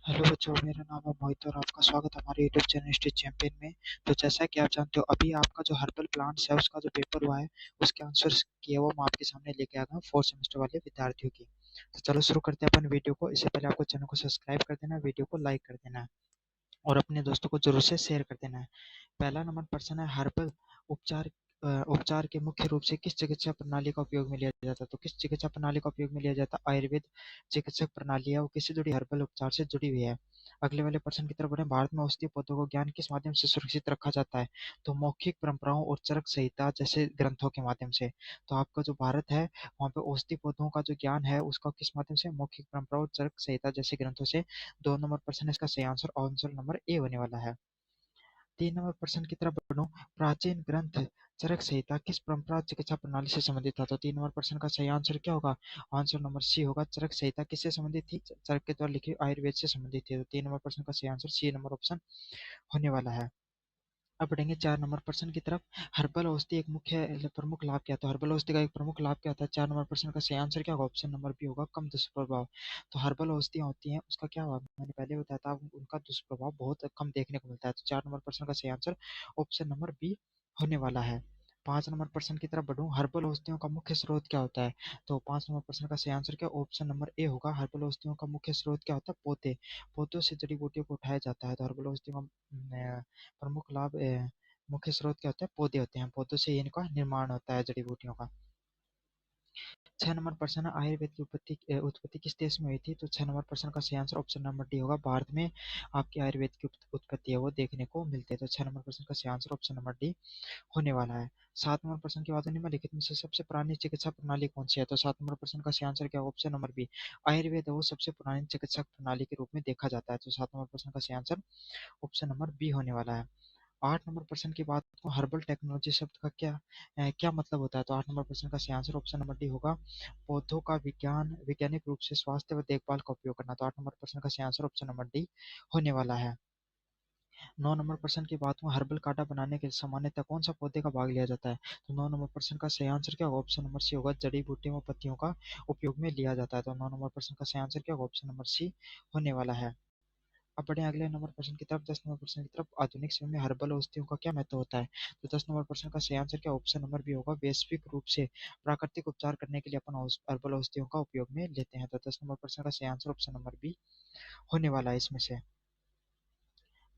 Hello बच्चों, मेरा नाम है मोहित और आपका स्वागत है हमारे यूट्यूब चैनल स्टेट चैंपियन में। तो जैसा कि आप जानते हो, अभी आपका जो हर्बल प्लांट्स है उसका जो पेपर हुआ है, उसके आंसर्स किए वो मैं आपके सामने लेके आ गया हूँ फोर्थ सेमेस्टर वाले विद्यार्थियों की। तो चलो शुरू करते हैं अपन वीडियो को। इससे पहले आपको चैनल को सब्सक्राइब कर देना है, वीडियो को लाइक कर देना है और अपने दोस्तों को जरूर से शेयर कर देना है। पहला नंबर प्रश्न है, हर्बल उपचार उपचार के मुख्य रूप से किस चिकित्सा प्रणाली का उपयोग में लिया जाता है? तो किस चिकित्सा प्रणाली का उपयोग में लिया जाता है? आयुर्वेद चिकित्सक प्रणाली है वो किससे जुड़ी? हर्बल उपचार से जुड़ी हुई है। अगले वाले प्रश्न की तरफ बढ़े, भारत में औषधीय पौधों को ज्ञान किस माध्यम से सुरक्षित रखा जाता है? तो मौखिक परंपराओं और चरक संहिता जैसे ग्रंथों के माध्यम से। तो आपका जो भारत है वहाँ पे औषधीय पौधों का जो ज्ञान है उसका किस माध्यम से? मौखिक परंपराओं और चरक संहिता जैसे ग्रंथों से। 2 नंबर प्रश्न है, इसका सही आंसर ऑप्शन नंबर ए होने वाला है। 3 नंबर प्रश्न की तरफ बढ़ूं, प्राचीन ग्रंथ चरक संहिता किस परंपरा चिकित्सा प्रणाली से संबंधित था? तो 3 नंबर प्रश्न का सही आंसर क्या होगा? आंसर नंबर सी होगा। चरक संहिता किससे संबंधित थी? चरक के द्वारा लिखी आयुर्वेद से संबंधित थी। तो 3 नंबर प्रश्न का सही आंसर सी नंबर ऑप्शन होने वाला है। अब बढ़ेंगे 4 नंबर प्रश्न की तरफ। हर्बल औषधि एक मुख्य प्रमुख लाभ क्या था? हर्बल औषधि का एक प्रमुख लाभ क्या होता है? 4 नंबर प्रश्न का सही आंसर क्या होगा? ऑप्शन नंबर बी होगा, कम दुष्प्रभाव। तो हर्बल औषधियाँ होती हैं उसका क्या हुआ, मैंने पहले बताया था, उनका दुष्प्रभाव बहुत कम देखने को मिलता है। तो 4 नंबर प्रश्न का सही आंसर ऑप्शन नंबर बी होने वाला है। 5 नंबर प्रश्न की तरफ बढ़ूं, हर्बल औषधियों का मुख्य स्रोत क्या होता है? तो 5 नंबर प्रश्न का सही आंसर क्या? ऑप्शन नंबर ए होगा। हर्बल औषधियों का मुख्य स्रोत क्या होता है? पौधे। पौधों से जड़ी बूटियों को उठाया जाता है। तो हर्बल औषधियों का प्रमुख लाभ मुख्य स्रोत क्या होता है? पौधे होते हैं। पौधों से इनका निर्माण होता है जड़ी बूटियों का। 6 नंबर प्रश्न है, आयुर्वेद की उत्पत्ति उत्पत्ति किस देश में हुई थी? तो 6 नंबर प्रश्न का सही आंसर ऑप्शन नंबर डी होगा। भारत में आपकी आयुर्वेद की उत्पत्ति है वो देखने को मिलती है। तो 6 नंबर प्रश्न का सही आंसर ऑप्शन नंबर डी होने वाला है। 7 नंबर प्रश्न की बात है, निम्नलिखित में से सबसे पुरानी चिकित्सा प्रणाली कौन सी है? तो 7 नंबर प्रश्न का सही आंसर क्या होगा? ऑप्शन नंबर बी आयुर्वेद है वो सबसे पुरानी चिकित्सा प्रणाली के रूप में देखा जाता है। तो 7 नंबर प्रश्न का सही आंसर ऑप्शन नंबर बी होने वाला है। 8 नंबर प्रश्न की बात को, हर्बल टेक्नोलॉजी शब्द का क्या मतलब होता है? तो 8 नंबर प्रश्न का सही आंसर ऑप्शन नंबर डी होगा, पौधों का वैज्ञानिक रूप से स्वास्थ्य व देखभाल का उपयोग करना। तो 8 नंबर प्रश्न का सही आंसर ऑप्शन नंबर डी होने वाला है। 9 नंबर प्रश्न की बात में, हर्बल काढ़ा बनाने के लिए सामान्यतः कौन सा पौधे का भाग लिया जाता है? तो 9 नंबर प्रश्न का सही आंसर क्या होगा? ऑप्शन नंबर सी होगा, जड़ी बूटियों व पत्तियों का उपयोग में लिया जाता है। तो 9 नंबर प्रश्न का सही आंसर क्या होगा? ऑप्शन नंबर सी होने वाला है। अब बढ़े अगले नंबर प्रश्न की तरफ। 10 नंबर प्रश्न की तरफ, आधुनिक समय में हर्बल औषधियों का क्या महत्व होता है? तो 10 नंबर प्रश्न का सही आंसर क्या? ऑप्शन नंबर बी होगा, वैश्विक रूप से प्राकृतिक उपचार करने के लिए अपन हर्बल औषधियों का उपयोग में लेते हैं। तो 10 नंबर प्रश्न का सही आंसर ऑप्शन नंबर बी होने वाला है इसमें से।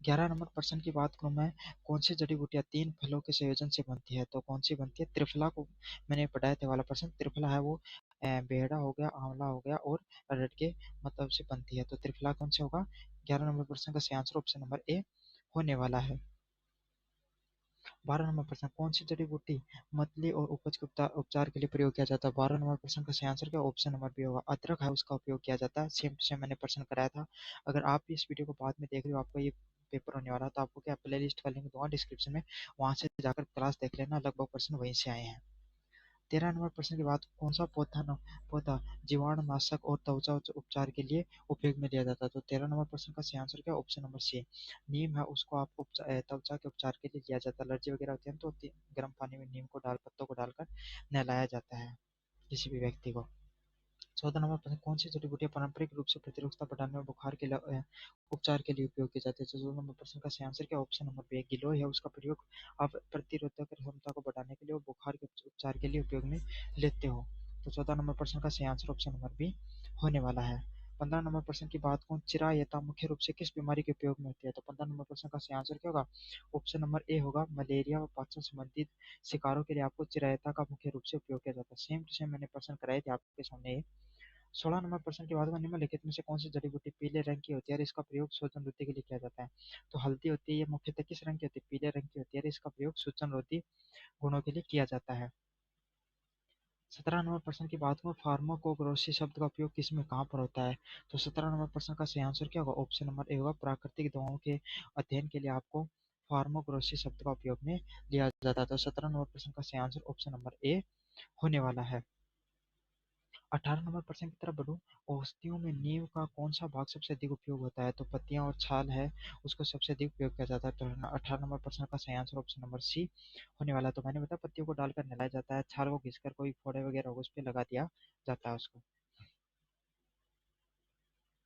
11 नंबर प्रश्न की बात करूं मैं, कौन सी जड़ी बूटियां 3 फलों के संयोजन से बनती है? तो कौन सी बनती है? त्रिफला को मैंने पढ़ाया था वाला प्रश्न। त्रिफला है वो बेहड़ा हो गया, आंवला हो गया और अरहर के मतलब से बनती है। तो त्रिफला कौन से होगा? 11 नंबर प्रश्न का सही आंसर ऑप्शन नंबर ए होने वाला है। 12 नंबर प्रश्न, कौन सी जड़ी बूटी मतली और उपज के उपचार के लिए प्रयोग किया जाता है? 12 नंबर प्रश्न का सही आंसर क्या? ऑप्शन नंबर बी होगा, अदरक है उसका उपयोग किया जाता है। सेम टू सेम मैंने प्रश्न कराया था। अगर आप भी इस वीडियो को बाद में देख रहे हो, आपका ये पेपर होने वाला है, तो आपको क्या प्ले लिस्ट का लिंक दूंगा डिस्क्रिप्शन में, वहां से जाकर क्लास देख लेना, लगभग प्रश्न वहीं से आए हैं। 13 नंबर प्रश्न की बात, कौन सा पौधा जीवाणुनाशक और त्वचा उपचार के लिए उपयोग में लिया जाता है? तो 13 नंबर प्रश्न का सही आंसर क्या? ऑप्शन नंबर सी नीम है उसको आपको त्वचा के उपचार के लिए लिया जाता है। एलर्जी वगैरह होती है ना, तो गर्म पानी में नीम को पत्तों को डालकर नहलाया जाता है किसी भी व्यक्ति को। 14 नंबर प्रश्न, कौन सी जड़ी बूटियां पारंपरिक रूप से प्रतिरोधकता बढ़ाने और बुखार के उपचार के लिए उपयोग की जाती है? तो 14 नंबर प्रश्न का सही आंसर क्या? ऑप्शन नंबर बी गिलोय है उसका प्रयोग आप प्रतिरोधक क्षमता को बढ़ाने के लिए और बुखार के उपचार के लिए उपयोग में लेते हो। तो 14 नंबर प्रश्न का सही आंसर ऑप्शन नंबर बी होने वाला है। 15 नंबर प्रश्न की बात कौन, चिरायता मुख्य रूप से किस बीमारी के उपयोग में होती है? तो 15 नंबर प्रश्न का सही आंसर क्या होगा? ऑप्शन नंबर ए होगा, मलेरिया व पाचन संबंधित शिकारों के लिए आपको चिरायता का मुख्य रूप से उपयोग किया जाता है। सेम टू सेम मैंने प्रश्न कराए थे आपके सामने। 16 नंबर प्रश्न की बात में, निम्नलिखित में से कौन सी जड़ी बूटी पीले रंग की होती है और इसका प्रयोग सूजन रोधी के लिए किया जाता है? तो हल्दी होती है, ये मुख्यतः किस रंग की होती है? पीले रंग की होती है और इसका प्रयोग सूजन रोधी गुणों के लिए किया जाता है। 17 नंबर प्रश्न की बात में, फार्माकोग्नोसी शब्द का उपयोग किस में कहाँ पर होता है? तो 17 नंबर प्रश्न का सही आंसर क्या होगा? ऑप्शन नंबर ए होगा, प्राकृतिक दवाओं के अध्ययन के लिए आपको फार्माकोग्नोसी शब्द का उपयोग में लिया जाता है। तो 17 नंबर प्रश्न का सही आंसर ऑप्शन नंबर ए होने वाला है। 18 नंबर प्रश्न की तरफ बढ़ूं, औषधियों में नीम का कौन सा भाग सबसे अधिक उपयोग होता है? तो पत्तियां और छाल है उसको सबसे अधिक उपयोग किया जाता है। तो 18 नंबर प्रश्न का सही आंसर ऑप्शन नंबर सी होने वाला है। तो मैंने बताया, पत्तियों को डालकर नहलाया जाता है, छाल को घिसकर कोई फोड़े वगैरह हो उस पर लगा दिया जाता है उसको।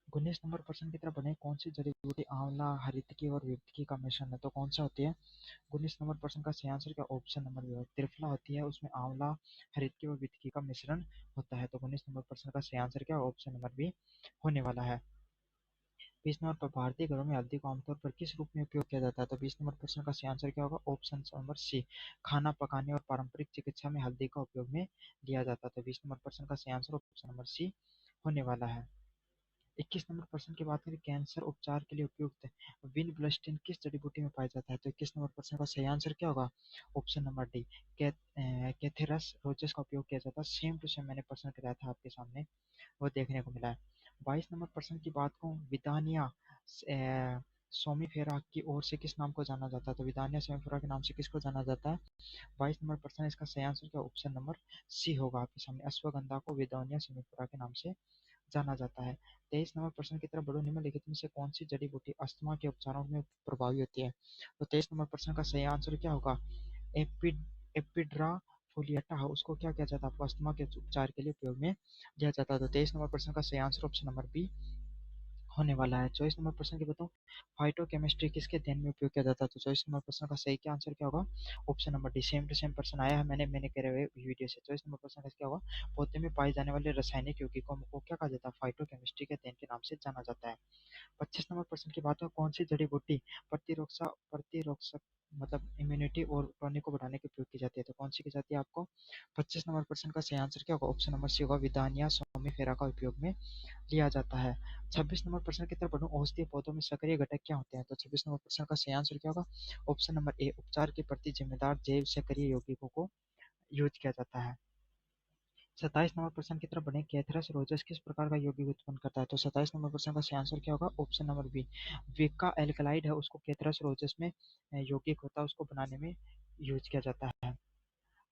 19 नंबर प्रश्न की तरफ बढ़े, कौन सी जड़ी बूटी आंवला, हरितकी और विपतकी का मिश्रण है, तो कौन सा होती है? 19 नंबर प्रश्न का सही आंसर क्या? ऑप्शन नंबर बी त्रिफला होती है, उसमें आंवला, हरितकी और विपतकी का मिश्रण होता है। तो 19 नंबर प्रश्न का सही आंसर क्या? ऑप्शन नंबर बी होने वाला है। 20 नंबर पर भारतीय घरों में हल्दी को आमतौर पर किस रूप में उपयोग किया जाता है? तो 20 नंबर प्रश्न का सही आंसर क्या होगा? ऑप्शन नंबर सी, खाना पकाने और पारंपरिक चिकित्सा में हल्दी का उपयोग में लिया जाता है। तो 20 नंबर प्रश्न का सही आंसर ऑप्शन नंबर सी होने वाला है। 21 नंबर प्रश्न की बात करें, कैंसर उपचार के लिए उपयुक्त विनब्लस्टिन किस जड़ी बूटी में पाया जाता है? तो 21 नंबर प्रश्न का सही आंसर क्या होगा? ऑप्शन नंबर डी, कैथेरस रोजेस का उपयोग किया जाता है। सेम टू सेम मैंने प्रश्न कराया था आपके सामने, वो देखने को मिला है। 22 नंबर प्रश्न की बात को, विदानिया सोमीफेरा की ओर से किस नाम को जाना जाता है? तो विदानिया सोमीफेरा के नाम से किसको जाना जाता है? 22 नंबर प्रश्न, इसका सही आंसर क्या? ऑप्शन नंबर सी होगा आपके सामने, अश्वगंधा को विदानिया सोमीफेरा के नाम से जाना जाता है। 23 नंबर प्रश्न की तरफ बढ़ो, निम्नलिखित में से कौन सी जड़ी बूटी अस्थमा के उपचारों में प्रभावी होती है? तो 23 नंबर प्रश्न का सही आंसर क्या होगा? एपिड्रा फोलिएटा, उसको क्या किया जाता है? आपको अस्थमा के उपचार के लिए उपयोग में लिया जाता है। तो 23 नंबर प्रश्न का सही आंसर ऑप्शन नंबर बी होने वाला है। 24 नंबर प्रश्न की बताऊं, फाइटोकेमिस्ट्री किसके अध्ययन में उपयोग किया जाता है? तो 24 नंबर प्रश्न का सही क्या आंसर क्या होगा? Option number D, same to same प्रश्न आया है, मैंने करे हुए वीडियो से। 24 नंबर प्रश्न का क्या होगा? पौधे में पाए जाने वाले रासायनिक यौगिकों को क्या कहा जाता है? फाइटोकेमिस्ट्री के अध्ययन के नाम से जाना जाता है। 25 नंबर प्रश्न की बात हो, कौन सी जड़ी बूटी प्रतिरोधक मतलब इम्यूनिटी और टॉनिक को बढ़ाने के उपयोग की जाती है? तो कौन सी की जाती है आपको? 25 नंबर प्रश्न का सही आंसर क्या होगा? ऑप्शन नंबर सी होगा, विदानिया सोमेफेरा का उपयोग में लिया जाता है। 26 नंबर प्रश्न की तरफ बढ़ूं, औषधीय पौधों में सक्रिय घटक क्या होते हैं? तो 26 नंबर प्रश्न का सही आंसर क्या होगा? ऑप्शन नंबर ए, उपचार के प्रति जिम्मेदार जैव सक्रिय यौगिकों को यूज किया जाता है। 27 नंबर प्रश्न की तरफ बढ़े, कैथरस रोजस किस प्रकार का यौगिक उत्पन्न करता है? तो 27 नंबर प्रश्न का सही आंसर क्या होगा? ऑप्शन नंबर बी, विका एल्कलाइड है, उसको कैथरस रोजस में यौगिक होता है, उसको बनाने में यूज किया जाता है।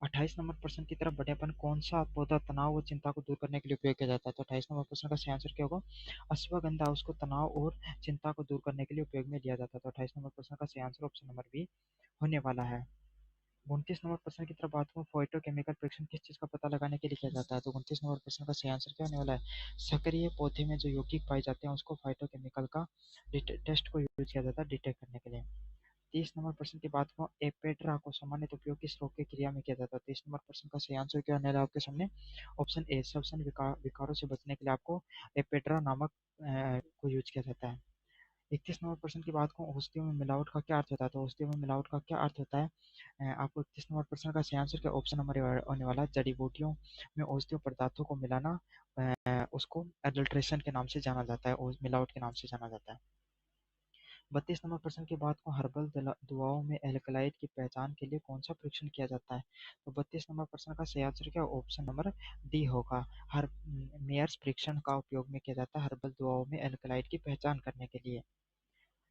28 नंबर प्रश्न की तरफ बढ़े अपन, कौन सा पौधा तनाव और चिंता को दूर करने के लिए उपयोग किया जाता है? तो 28 नंबर प्रश्न का सही आंसर क्या होगा? अश्वगंधा, उसको तनाव और चिंता को दूर करने के लिए उपयोग में लिया जाता है। तो 28 नंबर प्रश्न का सही आंसर ऑप्शन नंबर बी होने वाला है। 29 नंबर प्रश्न की तरफ बात करूं, फाइटोकेमिकल परीक्षण किस चीज का पता लगाने के लिए किया जाता है? तो 29 नंबर प्रश्न का सही आंसर क्या होने वाला है? सक्रिय पौधे में जो यौगिक पाए जाते हैं उसको फाइटोकेमिकल का टेस्ट को यूज किया जाता है डिटेक्ट करने के लिए। 30 नंबर प्रश्न की बात करूं, एपेड्रा को सामान्य उपयोग किस रोग की क्रिया में किया जाता है? 30 नंबर प्रश्न का सही आंसर क्या होने वाला है आपके सामने? ऑप्शन ए, श्वसन विकारों से बचने के लिए आपको एपेड्रा नामक को यूज किया जाता है। 31 नंबर प्रश्न की बात करूं, औषधियों में मिलावट का क्या अर्थ होता है? तो औषधियों में मिलावट का क्या अर्थ होता है? आपको 31 नंबर प्रश्न का सही आंसर क्या? ऑप्शन नंबर होने वाला है, जड़ी बूटियों में औषधीय पदार्थों को मिलाना, उसको एडल्ट्रेशन के नाम से जाना जाता है और मिलावट के नाम से जाना जाता है। 32 नंबर प्रश्न की बात को, हर्बल दवाओं में एल्कलॉइड की पहचान के लिए कौन सा परीक्षण किया जाता है? तो 32 नंबर प्रश्न का सही आंसर क्या? ऑप्शन नंबर डी होगा, हर मेयर्स परीक्षण का उपयोग में किया जाता है हर्बल दवाओं में एल्कलॉइड की पहचान करने के लिए।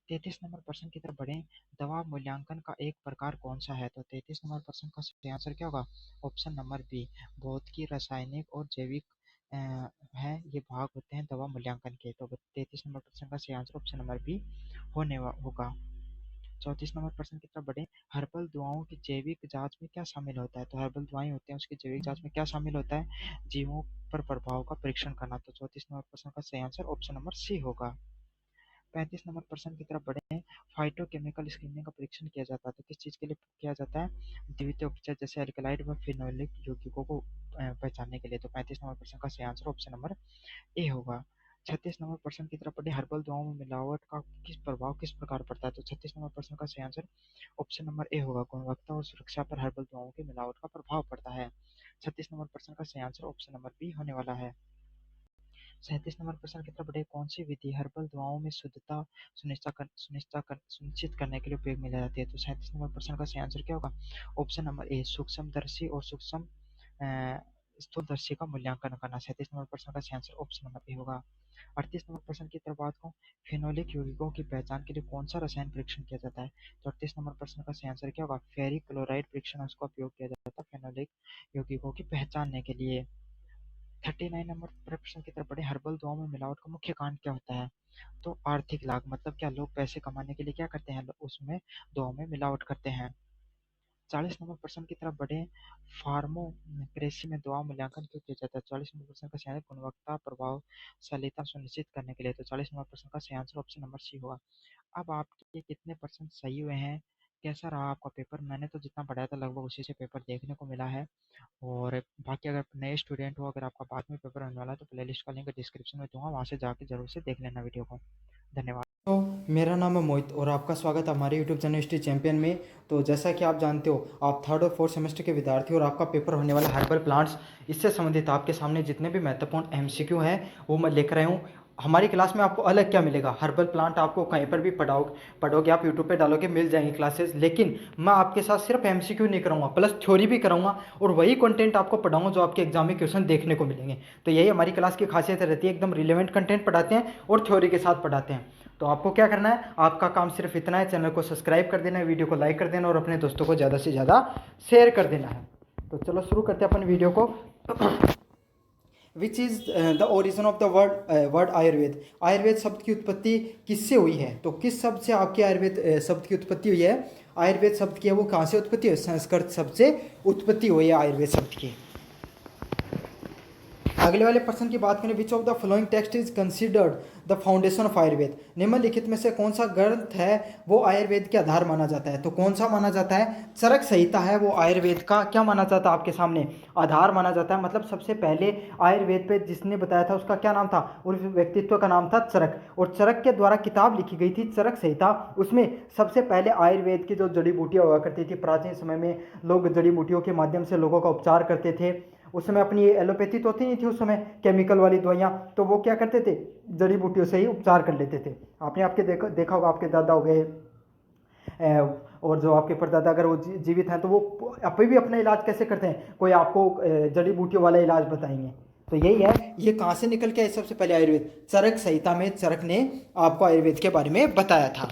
33 नंबर प्रश्न की तरफ बढ़े, दवा मूल्यांकन का एक प्रकार कौन सा है? तो 33 नंबर प्रश्न का सही आंसर क्या होगा? ऑप्शन नंबर बी, भौतिकी, रासायनिक और जैविक अ, है, ये भाग होते हैं दवा मूल्यांकन के। तो 33 नंबर प्रश्न का सही आंसर ऑप्शन नंबर बी होगा। 34 नंबर प्रश्न की तरफ बढ़े, हर्बल दवाओं की जैविक जांच में क्या शामिल होता है? तो हर्बल दवाएं होती हैं, उसकी जैविक जांच में क्या शामिल होता है? जीवों पर प्रभाव का परीक्षण करना। तो 34 नंबर प्रश्न का सही आंसर ऑप्शन नंबर सी होगा। 35 नंबर प्रश्न की तरफ बढ़े, फाइटोकेमिकल स्क्रीनिंग का परीक्षण किया जाता है, तो किस चीज़ के लिए किया जाता है? द्वितीय उपचार जैसे एल्कलाइड व फिनोलिक यौगिकों को पहचानने के लिए। तो 35 नंबर प्रश्न का सही आंसर ऑप्शन नंबर ए होगा। 36 नंबर प्रश्न की तरफ बढ़े, हर्बल दवाओं में मिलावट का किस प्रकार पड़ता है? तो 36 नंबर प्रश्न का सही आंसर ऑप्शन नंबर ए होगा, गुणवत्ता और सुरक्षा पर हर्बल दवाओं की मिलावट का प्रभाव पड़ता है। 36 नंबर प्रश्न का सही आंसर ऑप्शन नंबर बी होने वाला है। 37 नंबर प्रश्न की तरफ बढ़े, कौन सी विधि हर्बल दवाओं में शुद्धता सुनिश्चित करने के लिए उपयोग में लाई जाती है? तो 37 नंबर प्रश्न का सही आंसर क्या होगा? ऑप्शन नंबर ए, सूक्ष्मदर्शी और सूक्ष्म स्थूलदर्शी का मूल्यांकन करना। 37 नंबर प्रश्न का सही आंसर ऑप्शन नंबर ए होगा। 38 नंबर प्रश्न की तरफ बात करूं, फेनोलिक यौगिकों की पहचान के लिए कौन सा रसायन परीक्षण किया जाता है? तो 38 नंबर प्रश्न का सही आंसर क्या होगा? फेरिक क्लोराइड परीक्षण, उसका उपयोग किया जाता है फेनोलिक यौगिकों की पहचानने के लिए। 39 नंबर प्रश्न की तरफ बढ़े, हर्बल दवाओं में मिलावट का मुख्य कारण क्या होता है? तो आर्थिक लाभ, मतलब क्या लोग पैसे कमाने के लिए क्या करते हैं? उसमें दवाओं में मिलावट करते हैं। 40 नंबर प्रश्न की तरफ बढ़े। फार्मो कृषि में दवा मूल्यांकन क्यों किया जाता है? 40 नंबर प्रश्न का सही आंसर गुणवत्ता प्रभावशीलता सुनिश्चित करने के लिए। तो 40 नंबर प्रश्न का सही आंसर ऑप्शन नंबर सी होगा। अब आपके कितने परसेंट सही हुए हैं? कैसा रहा आपका पेपर? मैंने तो जितना पढ़ाया था लगभग उसी से पेपर देखने को मिला है। और बाकी अगर नए स्टूडेंट हो, अगर आपका बाद में पेपर होने वाला है, तो प्ले लिस्ट का लिंक डिस्क्रिप्शन में दूंगा, वहाँ से जाके जरूर से देख लेना वीडियो को। धन्यवाद। तो मेरा नाम है मोहित और आपका स्वागत है हमारे यूट्यूब चैनल हिस्ट्री चैंपियन में। तो जैसा कि आप जानते हो, आप थर्ड और फोर्थ सेमेस्टर के विद्यार्थी और आपका पेपर होने वाला हर्बल प्लांट्स, इससे संबंधित आपके सामने जितने भी महत्वपूर्ण एमसीक्यू हैं वो मैं लेकर आया हूँ। हमारी क्लास में आपको अलग क्या मिलेगा, हर्बल प्लांट आपको कहीं पर भी पढ़ोगे आप यूट्यूब पे डालोगे मिल जाएंगी क्लासेस, लेकिन मैं आपके साथ सिर्फ एमसीक्यू नहीं कराऊंगा, प्लस थ्योरी भी कराऊंगा और वही कंटेंट आपको पढ़ाऊंगा जो आपके एग्जाम में क्वेश्चन देखने को मिलेंगे। तो यही हमारी क्लास की खासियत रहती है, एकदम रिलेवेंट कंटेंट पढ़ाते हैं और थ्योरी के साथ पढ़ाते हैं। तो आपको क्या करना है, आपका काम सिर्फ इतना है, चैनल को सब्सक्राइब कर देना है, वीडियो को लाइक कर देना और अपने दोस्तों को ज़्यादा से ज़्यादा शेयर कर देना है। तो चलो शुरू करते हैं अपन वीडियो को। Which is the origin of the word Ayurveda. Ayurveda शब्द की उत्पत्ति किससे हुई है? तो किस शब्द से आपकी आयुर्वेद शब्द की उत्पत्ति हुई है? आयुर्वेद शब्द की है वो कहाँ से उत्पत्ति हुई? संस्कृत शब्द से उत्पत्ति हुई है आयुर्वेद शब्द की। अगले वाले प्रश्न की बात करें, which of the following text is considered the foundation of Ayurveda. निम्नलिखित में से कौन सा ग्रंथ है वो आयुर्वेद के आधार माना जाता है? तो कौन सा माना जाता है? चरक संहिता है वो आयुर्वेद का क्या माना जाता है? आपके सामने आधार माना जाता है। मतलब सबसे पहले आयुर्वेद पे जिसने बताया था उसका क्या नाम था? उस व्यक्तित्व का नाम था चरक, और चरक के द्वारा किताब लिखी गई थी चरक संहिता। उसमें सबसे पहले आयुर्वेद की जो जड़ी बूटियाँ हुआ करती थी, प्राचीन समय में लोग जड़ी बूटियों के माध्यम से लोगों का उपचार करते थे। उस समय अपनी एलोपैथी तो होती नहीं थी उस समय, केमिकल वाली दवाइयाँ, तो वो क्या करते थे, जड़ी बूटियों से ही उपचार कर लेते थे। आपने आपके देखा होगा, आपके दादा हो गए और जो आपके परदादा अगर वो जीवित हैं तो वो अभी भी अपना इलाज कैसे करते हैं, कोई आपको जड़ी बूटियों वाला इलाज बताएंगे। तो यही है, ये कहाँ से निकल के आए? सबसे पहले आयुर्वेद, चरक संहिता में चरक ने आपको आयुर्वेद के बारे में बताया था।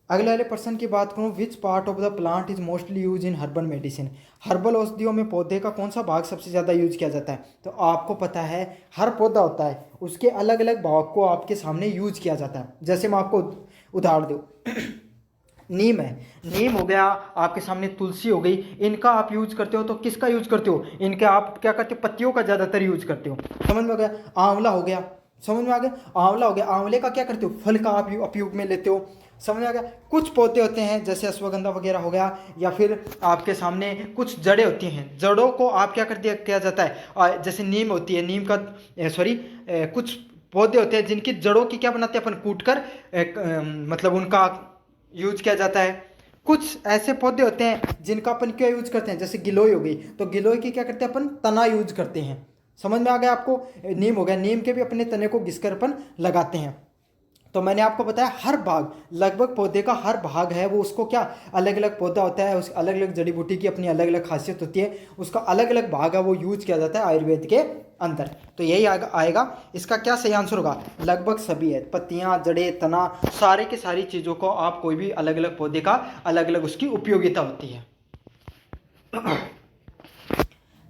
अगले वाले प्रश्न की बात करूँ, which part of the plant is mostly use in herbal medicine. Herbal औषधियों में पौधे का कौन सा भाग सबसे ज़्यादा यूज किया जाता है? तो आपको पता है, हर पौधा होता है उसके अलग अलग भाग को आपके सामने यूज किया जाता है। जैसे मैं आपको उदाहरण दूँ, नीम है, नीम हो गया, आपके सामने तुलसी हो गई, इनका आप यूज करते हो तो किसका यूज करते हो? इनके आप क्या करते हो, पत्तियों का ज़्यादातर यूज करते हो। समझ में आ गया? आंवला हो गया, समझ में आ गया? आंवला हो गया, आंवले का क्या करते हो, फल का आप उपयोग में लेते हो। समझ में आ गया? कुछ पौधे होते हैं जैसे अश्वगंधा वगैरह हो गया, या फिर आपके सामने कुछ जड़ें होती हैं, जड़ों को आप क्या कर दिया किया जाता है, जैसे नीम होती है, नीम का कुछ पौधे होते हैं जिनकी जड़ों की क्या बनाते हैं अपन, कूट कर मतलब उनका यूज किया जाता है। कुछ ऐसे पौधे होते हैं जिनका अपन क्या यूज करते हैं, जैसे गिलोय हो गई, तो गिलोय की क्या करते हैं अपन, तना यूज करते हैं। समझ में आ गया आपको? नीम हो गया, नीम के भी अपने तने को घिसकर अपन लगाते हैं। तो मैंने आपको बताया हर भाग, लगभग पौधे का हर भाग है वो, उसको क्या अलग अलग पौधा होता है, उस अलग अलग जड़ी बूटी की अपनी अलग अलग खासियत होती है, उसका अलग अलग भाग है वो यूज किया जाता है आयुर्वेद के अंदर। तो यही आएगा इसका क्या सही आंसर होगा? लगभग सभी है, पत्तियां, जड़ें, तना, सारे की सारी चीज़ों को आप कोई भी अलग अलग पौधे का अलग अलग उसकी उपयोगिता होती है।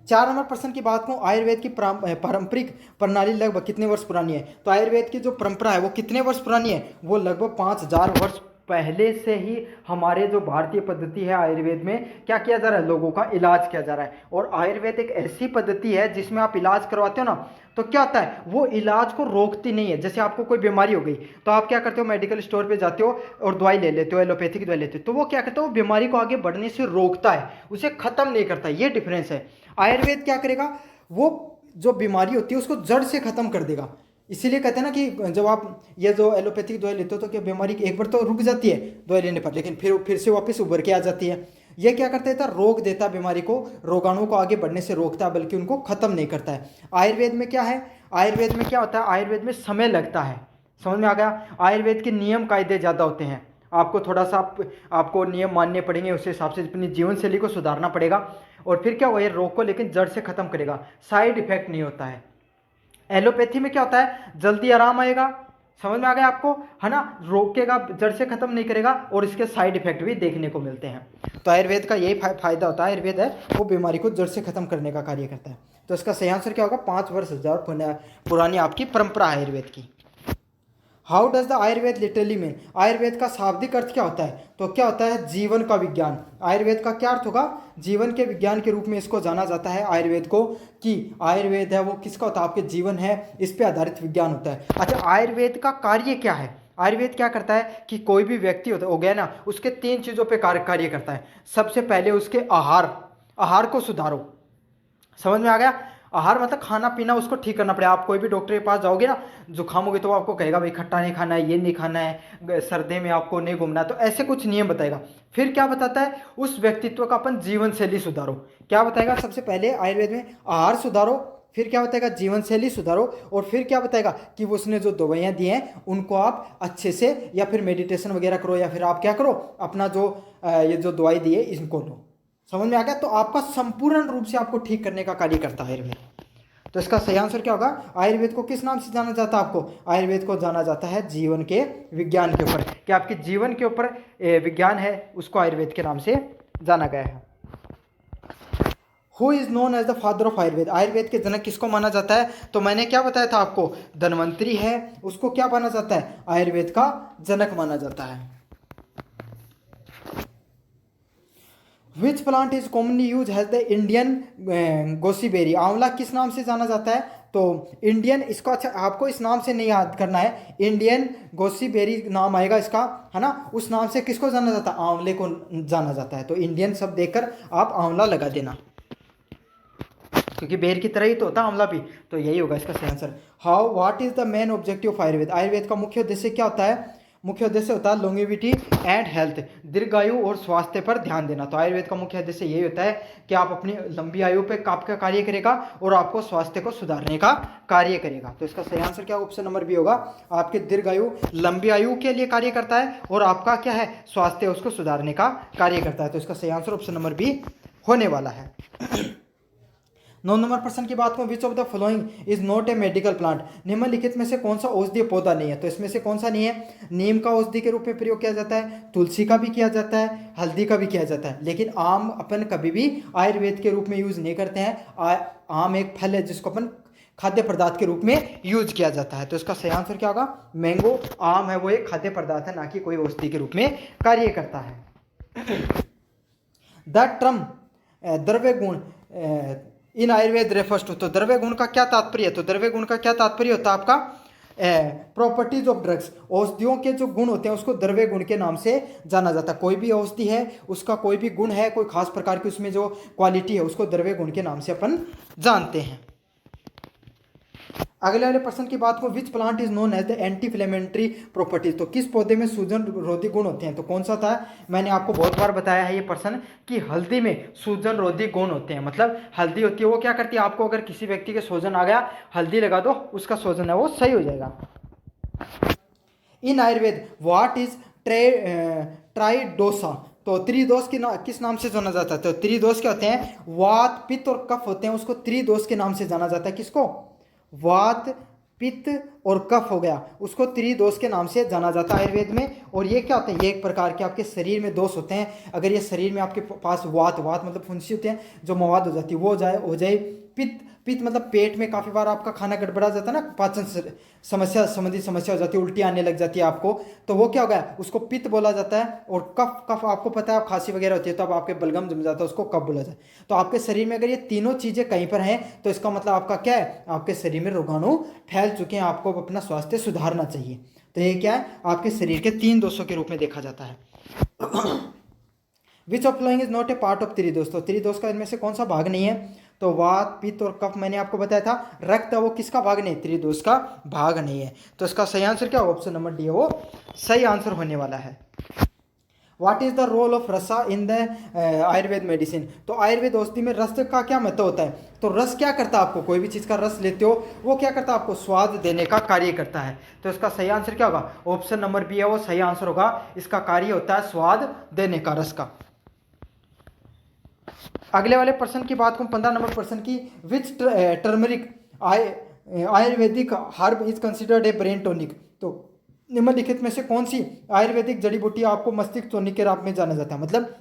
4 नंबर प्रश्न की बात करूँ, आयुर्वेद की पारंपरिक प्रणाली लगभग कितने वर्ष पुरानी है? तो आयुर्वेद की जो परंपरा है वो कितने वर्ष पुरानी है? वो लगभग 5000 वर्ष पहले से ही हमारे जो भारतीय पद्धति है आयुर्वेद में क्या किया जा रहा है, लोगों का इलाज किया जा रहा है। और आयुर्वेद एक ऐसी पद्धति है जिसमें आप इलाज करवाते हो ना, तो क्या होता है, वो इलाज को रोकती नहीं है। जैसे आपको कोई बीमारी हो गई तो आप क्या करते हो, मेडिकल स्टोर पे जाते हो और दवाई ले लेते हो, एलोपैथिक दवाई लेते हो, तो वो क्या करता है, वो बीमारी को आगे बढ़ने से रोकता है, उसे खत्म नहीं करता। ये डिफरेंस है। आयुर्वेद क्या करेगा, वो जो बीमारी होती है उसको जड़ से खत्म कर देगा। इसीलिए कहते हैं ना कि जब आप ये जो एलोपैथिक दवाई लेते हो तो क्या बीमारी एक बार तो रुक जाती है दवाई लेने पर, लेकिन फिर से वापस उभर के आ जाती है। ये क्या करता है, रोक देता है बीमारी को, रोगाणुओं को आगे बढ़ने से रोकता है, बल्कि उनको खत्म नहीं करता है। आयुर्वेद में क्या है, आयुर्वेद में क्या होता है, आयुर्वेद में समय लगता है। समझ में आ गया? आयुर्वेद के नियम कायदे ज़्यादा होते हैं, आपको थोड़ा सा आपको नियम मानने पड़ेंगे, उस हिसाब से अपनी जीवन शैली को सुधारना पड़ेगा। और फिर क्या हुआ, ये रोग को लेकिन जड़ से खत्म करेगा, साइड इफेक्ट नहीं होता है। एलोपैथी में क्या होता है, जल्दी आराम आएगा, समझ में आ गया आपको, है ना, रोकेगा, जड़ से खत्म नहीं करेगा, और इसके साइड इफेक्ट भी देखने को मिलते हैं। तो आयुर्वेद का यही फायदा होता है, आयुर्वेद है वो बीमारी को जड़ से खत्म करने का कार्य करता है। तो इसका सही आंसर क्या होगा, 5 वर्ष हजार पुरानी आपकी परंपरा है आयुर्वेद की। How does the Ayurveda literally mean, Ayurveda का शाब्दिक अर्थ क्या होता है? तो क्या होता है? जीवन का विज्ञान। आयुर्वेद का क्या अर्थ होगा? जीवन के विज्ञान के रूप में इसको जाना जाता है आयुर्वेद को, कि आयुर्वेद है वो किसका होता है? आपके जीवन है, इस पे आधारित विज्ञान होता है। अच्छा, आयुर्वेद का कार्य क्या है? आयुर्वेद क्या करता है कि कोई भी व्यक्ति होता हो गया ना, उसके 3 चीज़ों पे कार्य करता है। सबसे पहले उसके आहार को सुधारो। समझ में आ गया? आहार मतलब खाना पीना उसको ठीक करना पड़ेगा। आप कोई भी डॉक्टर के पास जाओगे ना, जुकाम होगी तो वो आपको कहेगा भाई खट्टा नहीं खाना है, ये नहीं खाना है, सर्दी में आपको नहीं घूमना, तो ऐसे कुछ नियम बताएगा। फिर क्या बताता है? उस व्यक्तित्व का अपन जीवन शैली सुधारो। क्या बताएगा? सबसे पहले आयुर्वेद में आहार सुधारो, फिर क्या बताएगा? जीवन शैली सुधारो, और फिर क्या बताएगा कि वो उसने जो दवाइयाँ दी हैं उनको आप अच्छे से या फिर मेडिटेशन वगैरह करो, या फिर आप क्या करो, अपना जो ये जो दवाई दी है इनको लो। समझ में आ गया? तो आपका संपूर्ण रूप से आपको ठीक करने का कार्य करता है आयुर्वेद। तो इसका सही आंसर क्या होगा? आयुर्वेद को किस नाम से जाना जाता है? आपको आयुर्वेद को जाना जाता है जीवन के विज्ञान के ऊपर, कि आपके जीवन के ऊपर विज्ञान है, उसको आयुर्वेद के नाम से जाना गया है। Who is known as the father of Ayurveda, Ayurveda के जनक किसको माना जाता है? तो मैंने क्या बताया था आपको, धन्वंतरी है, उसको क्या माना जाता है? आयुर्वेद का जनक माना जाता है। Which plant is commonly use has the Indian gooseberry, आंवला किस नाम से जाना जाता है? तो इंडियन, इसको अच्छा आपको इस नाम से नहीं याद करना है, इंडियन गोसीबेरी नाम आएगा इसका, है ना। उस नाम से किसको जाना जाता है? आंवले को जाना जाता है। तो इंडियन शब्द देखकर आप आंवला लगा देना, क्योंकि बेर की तरह ही तो होता है आंवला भी, तो यही होगा इसका सही answer. How what is the main objective of Ayurveda, Ayurveda का मुख्य उद्देश्य क्या होता है? मुख्य उद्देश्य होता है लॉन्गेविटी एंड हेल्थ, दीर्घायु और स्वास्थ्य पर ध्यान देना। तो आयुर्वेद का मुख्य उद्देश्य यही होता है कि आप अपनी लंबी आयु पे आपका कार्य करेगा और आपको स्वास्थ्य को सुधारने का कार्य करेगा। तो इसका सही आंसर क्या? ऑप्शन नंबर बी होगा। आपके दीर्घायु, लंबी आयु के लिए कार्य करता है, और आपका क्या है? स्वास्थ्य, उसको सुधारने का कार्य करता है। तो इसका सही आंसर ऑप्शन नंबर बी होने वाला है। 9 नंबर प्रश्न की बात करूं, which of the following is not A medical plant, निम्नलिखित में से कौन सा औषधीय पौधा नहीं है? तो इसमें से कौन सा नहीं है? नीम का औषधि के रूप में प्रयोग किया जाता है, तुलसी का भी किया जाता है, हल्दी का भी किया जाता है, लेकिन आम अपन कभी भी आयुर्वेद के रूप में यूज नहीं करते हैं। आम एक फल है जिसको अपन खाद्य पदार्थ के रूप में यूज किया जाता है। तो इसका सही आंसर क्या होगा? मैंगो, आम है वो एक खाद्य पदार्थ है, ना कि कोई औषधि के रूप में कार्य करता है। द टर्म द्रव्य गुण इन आयुर्वेद रेफर्स टू, तो द्रव्य गुण का क्या तात्पर्य है? तो द्रव्य गुण का क्या तात्पर्य होता है आपका? प्रॉपर्टीज ऑफ ड्रग्स, औषधियों के जो गुण होते हैं उसको द्रव्य गुण के नाम से जाना जाता है। कोई भी औषधि है, उसका कोई भी गुण है, कोई खास प्रकार की उसमें जो क्वालिटी है, उसको द्रव्य गुण के नाम से अपन जानते हैं। अगले वाले प्रश्न की बात को, which plant is known as the anti inflammatory properties, तो किस पौधे में सूजन रोधी गुण होते हैं? तो कौन सा था? मैंने आपको बहुत बार बताया है ये प्रश्न, कि हल्दी में सूजन रोधी गुण होते हैं। मतलब हल्दी होती है वो क्या करती है, आपको अगर किसी व्यक्ति के सूजन आ गया, हल्दी लगा दो, उसका सूजन है वो सही हो जाएगा। इन आयुर्वेद व्हाट इज ट्राइडोसा, तो त्रिदोष के किस नाम से जाना जाता है? तो त्रिदोष क्या होते हैं? वात, पित्त और कफ होते हैं, उसको त्रिदोष के नाम से जाना जाता है। किसको? वात, पित्त और कफ हो गया, उसको त्रिदोष के नाम से जाना जाता है आयुर्वेद में। और ये क्या होते हैं? ये एक प्रकार के आपके शरीर में दोष होते हैं। अगर ये शरीर में आपके पास वात मतलब फुंसी होते हैं, जो मवाद हो जाती है, वो हो जाए। पित्त मतलब पेट में काफ़ी बार आपका खाना गड़बड़ा जाता है ना, पाचन समस्या संबंधी समस्या हो जाती है, उल्टी आने लग जाती है आपको, तो वो क्या हो गया? उसको पित्त बोला जाता है। और कफ आपको पता है, खांसी वगैरह होती है तो अब आपके बलगम जम जाता है, उसको कफ बोला जाता है। तो आपके शरीर में अगर ये तीनों चीज़ें कहीं पर हैं, तो इसका मतलब आपका क्या है? आपके शरीर में रोगाणु फैल चुके हैं, आपको अपना स्वास्थ्य सुधारना चाहिए। तो ये क्या है? आपके शरीर के 3 दोषों के रूप में देखा जाता है। Which of flowing is not a part of tridosha, तो त्रिदोष का इनमें से कौन सा भाग नहीं है? तो वात, पित्त और कफ मैंने आपको बताया था। रक्त वो किसका भाग नहीं? त्रिदोष का भाग नहीं है। तो इसका सही आंसर क्या होगा? ऑप्शन नंबर डी है वो सही आंसर होने वाला है। What is the role of rasa in the Ayurveda medicine, तो आयुर्वेद औषधि में रस का क्या महत्व होता है? तो रस क्या करता है? आपको कोई भी चीज़ का रस लेते हो, वो क्या करता है? आपको स्वाद देने का कार्य करता है। तो इसका सही आंसर क्या होगा? ऑप्शन नंबर बी है वो सही आंसर होगा। इसका कार्य होता है स्वाद देने का, रस का। अगले वाले प्रश्न की बात करूं, 15 नंबर प्रश्न की, which turmeric Ayurvedic herb is considered a brain tonic, तो निम्नलिखित में से कौन सी आयुर्वेदिक जड़ी बूटी आपको मस्तिष्क टॉनिक के रूप में जाना जाता है? मतलब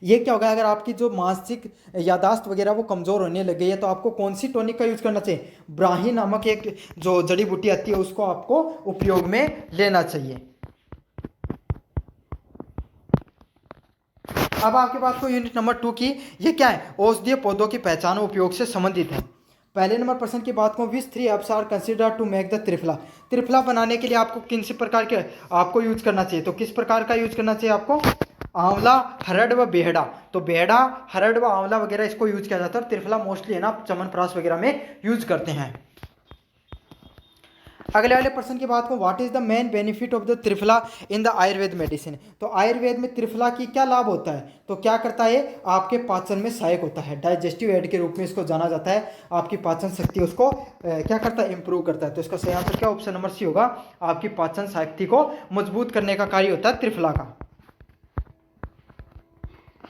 ये क्या होगा, अगर आपकी जो मानसिक यादाश्त वगैरह वो कमज़ोर होने लग गई है तो आपको कौन सी टॉनिक का यूज़ करना चाहिए? ब्राही नामक एक जो जड़ी बूटी आती है उसको आपको उपयोग में लेना चाहिए। अब आपके पास को यूनिट नंबर 2 की, ये क्या है, औषधीय पौधों की पहचान और उपयोग से संबंधित है। पहले नंबर प्रश्न की बात को, which 3 herbs are consider to make the Triphala. त्रिफला बनाने के लिए आपको किन से प्रकार के आपको यूज करना चाहिए? तो किस प्रकार का यूज करना चाहिए आपको? आंवला, हरड़ व बेहड़ा। तो बेहड़ा, हरड़ व आंवला वगैरह इसको यूज किया जाता है, और त्रिफला मोस्टली है ना च्यवनप्राश वगैरह में यूज करते हैं। अगले वाले प्रश्न की बात को, what is the main benefit of the triphala in the Ayurveda medicine. तो आयुर्वेद में त्रिफला की क्या लाभ होता है? तो क्या करता है, आपके पाचन में सहायक होता है, डाइजेस्टिव एड के रूप में इसको जाना जाता है। आपकी पाचन शक्ति उसको क्या करता है, इंप्रूव करता है। तो इसका सही आंसर क्या, ऑप्शन नंबर सी होगा। आपकी पाचन शक्ति को मजबूत करने का कार्य होता है त्रिफला का।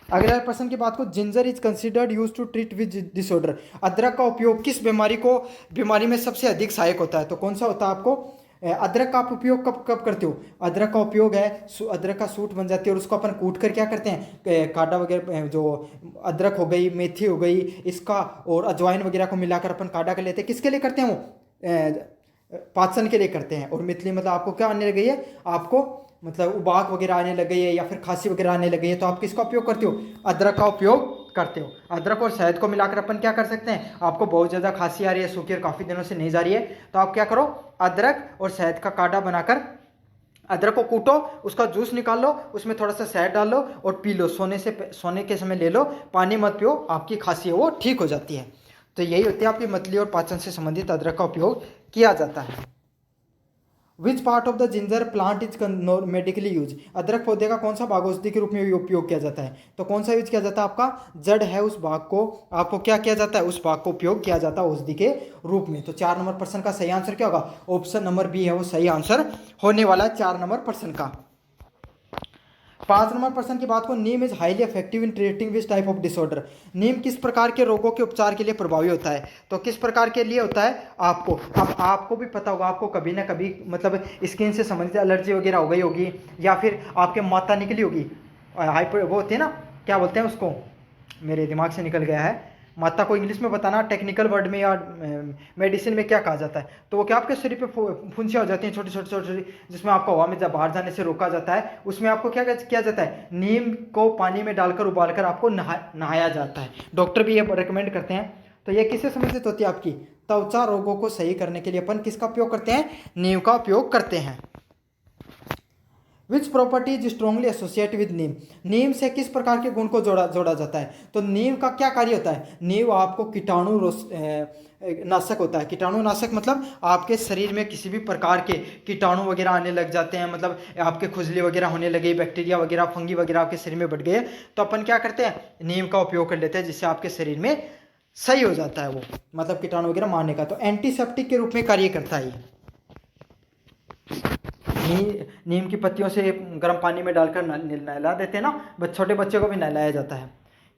अगला प्रश्न की बात को, ginger is considered use to treat which disorder. अदरक का उपयोग किस बीमारी में सबसे अधिक सहायक होता है? तो कौन सा होता है आपको? अदरक का आप उपयोग कब कब करते हो? अदरक का उपयोग है, अदरक का सूट बन जाती है और उसको अपन कूट कर क्या करते हैं, काढ़ा वगैरह, जो अदरक हो गई, मेथी हो गई, इसका और अजवाइन वगैरह को मिलाकर अपन काढ़ा कर लेते हैं। किसके लिए करते हैं वो? पाचन के लिए करते हैं। और मितली मतलब आपको क्या आने लग गई है, आपको मतलब उबाक वगैरह आने लग गई है या फिर खांसी वगैरह आने लग गई है, तो आप किसका उपयोग करते हो? अदरक का उपयोग करते हो। अदरक और शहद को मिलाकर अपन क्या कर सकते हैं, आपको बहुत ज़्यादा खांसी आ रही है, सूखी और काफ़ी दिनों से नहीं जा रही है, तो आप क्या करो, अदरक और शहद का काढ़ा बनाकर अदरक को कूटो, उसका जूस निकाल लो, उसमें थोड़ा सा शहद डाल लो और पी लो। सोने के समय ले लो, पानी मत पियो, आपकी खांसी है वो ठीक हो जाती है। तो यही होती है आपकी मतली और पाचन से संबंधित अदरक का उपयोग किया जाता है। Which part of the ginger plant is medically use. अदरक पौधे का कौन सा भाग औषधि के रूप में उपयोग किया जाता है? तो कौन सा यूज किया जाता है? आपका जड़ है, उस भाग को आपको क्या किया जाता है, उस भाग को उपयोग किया जाता है औषधि के रूप में। तो 4 नंबर प्रश्न का सही आंसर क्या होगा? ऑप्शन नंबर बी है वो सही आंसर होने वाला है 4 नंबर प्रश्न का। 5 नंबर प्रश्न की बात को, neem is highly effective in treating which type of disorder. नीम किस प्रकार के रोगों के उपचार के लिए प्रभावी होता है? तो किस प्रकार के लिए होता है आपको, अब आपको भी पता होगा, आपको कभी ना कभी मतलब स्किन से संबंधित एलर्जी वगैरह हो गई होगी, या फिर आपके माता निकली होगी, हाइपर वो होती है ना, क्या बोलते हैं उसको, मेरे दिमाग से निकल गया है, माता को इंग्लिश में बताना, टेक्निकल वर्ड में या मेडिसिन में क्या कहा जाता है। तो वो क्या आपके शरीर पे फुंसियाँ हो जाती हैं छोटी छोटी छोटी, जिसमें आपको हवा में जब बाहर जाने से रोका जाता है, उसमें आपको क्या किया जाता है, नीम को पानी में डालकर उबालकर आपको नहाया जाता है। डॉक्टर भी ये रिकमेंड करते हैं। तो ये किससे संबंधित होती है? आपकी त्वचा रोगों को सही करने के लिए अपन किसका उपयोग करते हैं? नीम का उपयोग करते हैं। Which property is strongly associate with neem. नीम से किस प्रकार के गुण को जोड़ा जाता है? तो नीम का क्या कार्य होता है? नीम आपको कीटाणु नाशक होता है। कीटाणु नाशक मतलब आपके शरीर में किसी भी प्रकार के कीटाणु वगैरह आने लग जाते हैं, मतलब आपके खुजली वगैरह होने लगे, बैक्टीरिया वगैरह, फंगी वगैरह आपके शरीर में बढ़ गए, तो अपन क्या करते हैं, नीम का उपयोग कर लेते हैं, जिससे आपके शरीर में सही हो जाता है वो, मतलब कीटाणु वगैरह मारने का। तो एंटीसेप्टिक के रूप में कार्य करता है ये। नीम की पत्तियों से गर्म पानी में डालकर नहला देते हैं ना, छोटे बच्चे को भी नहलाया जाता है।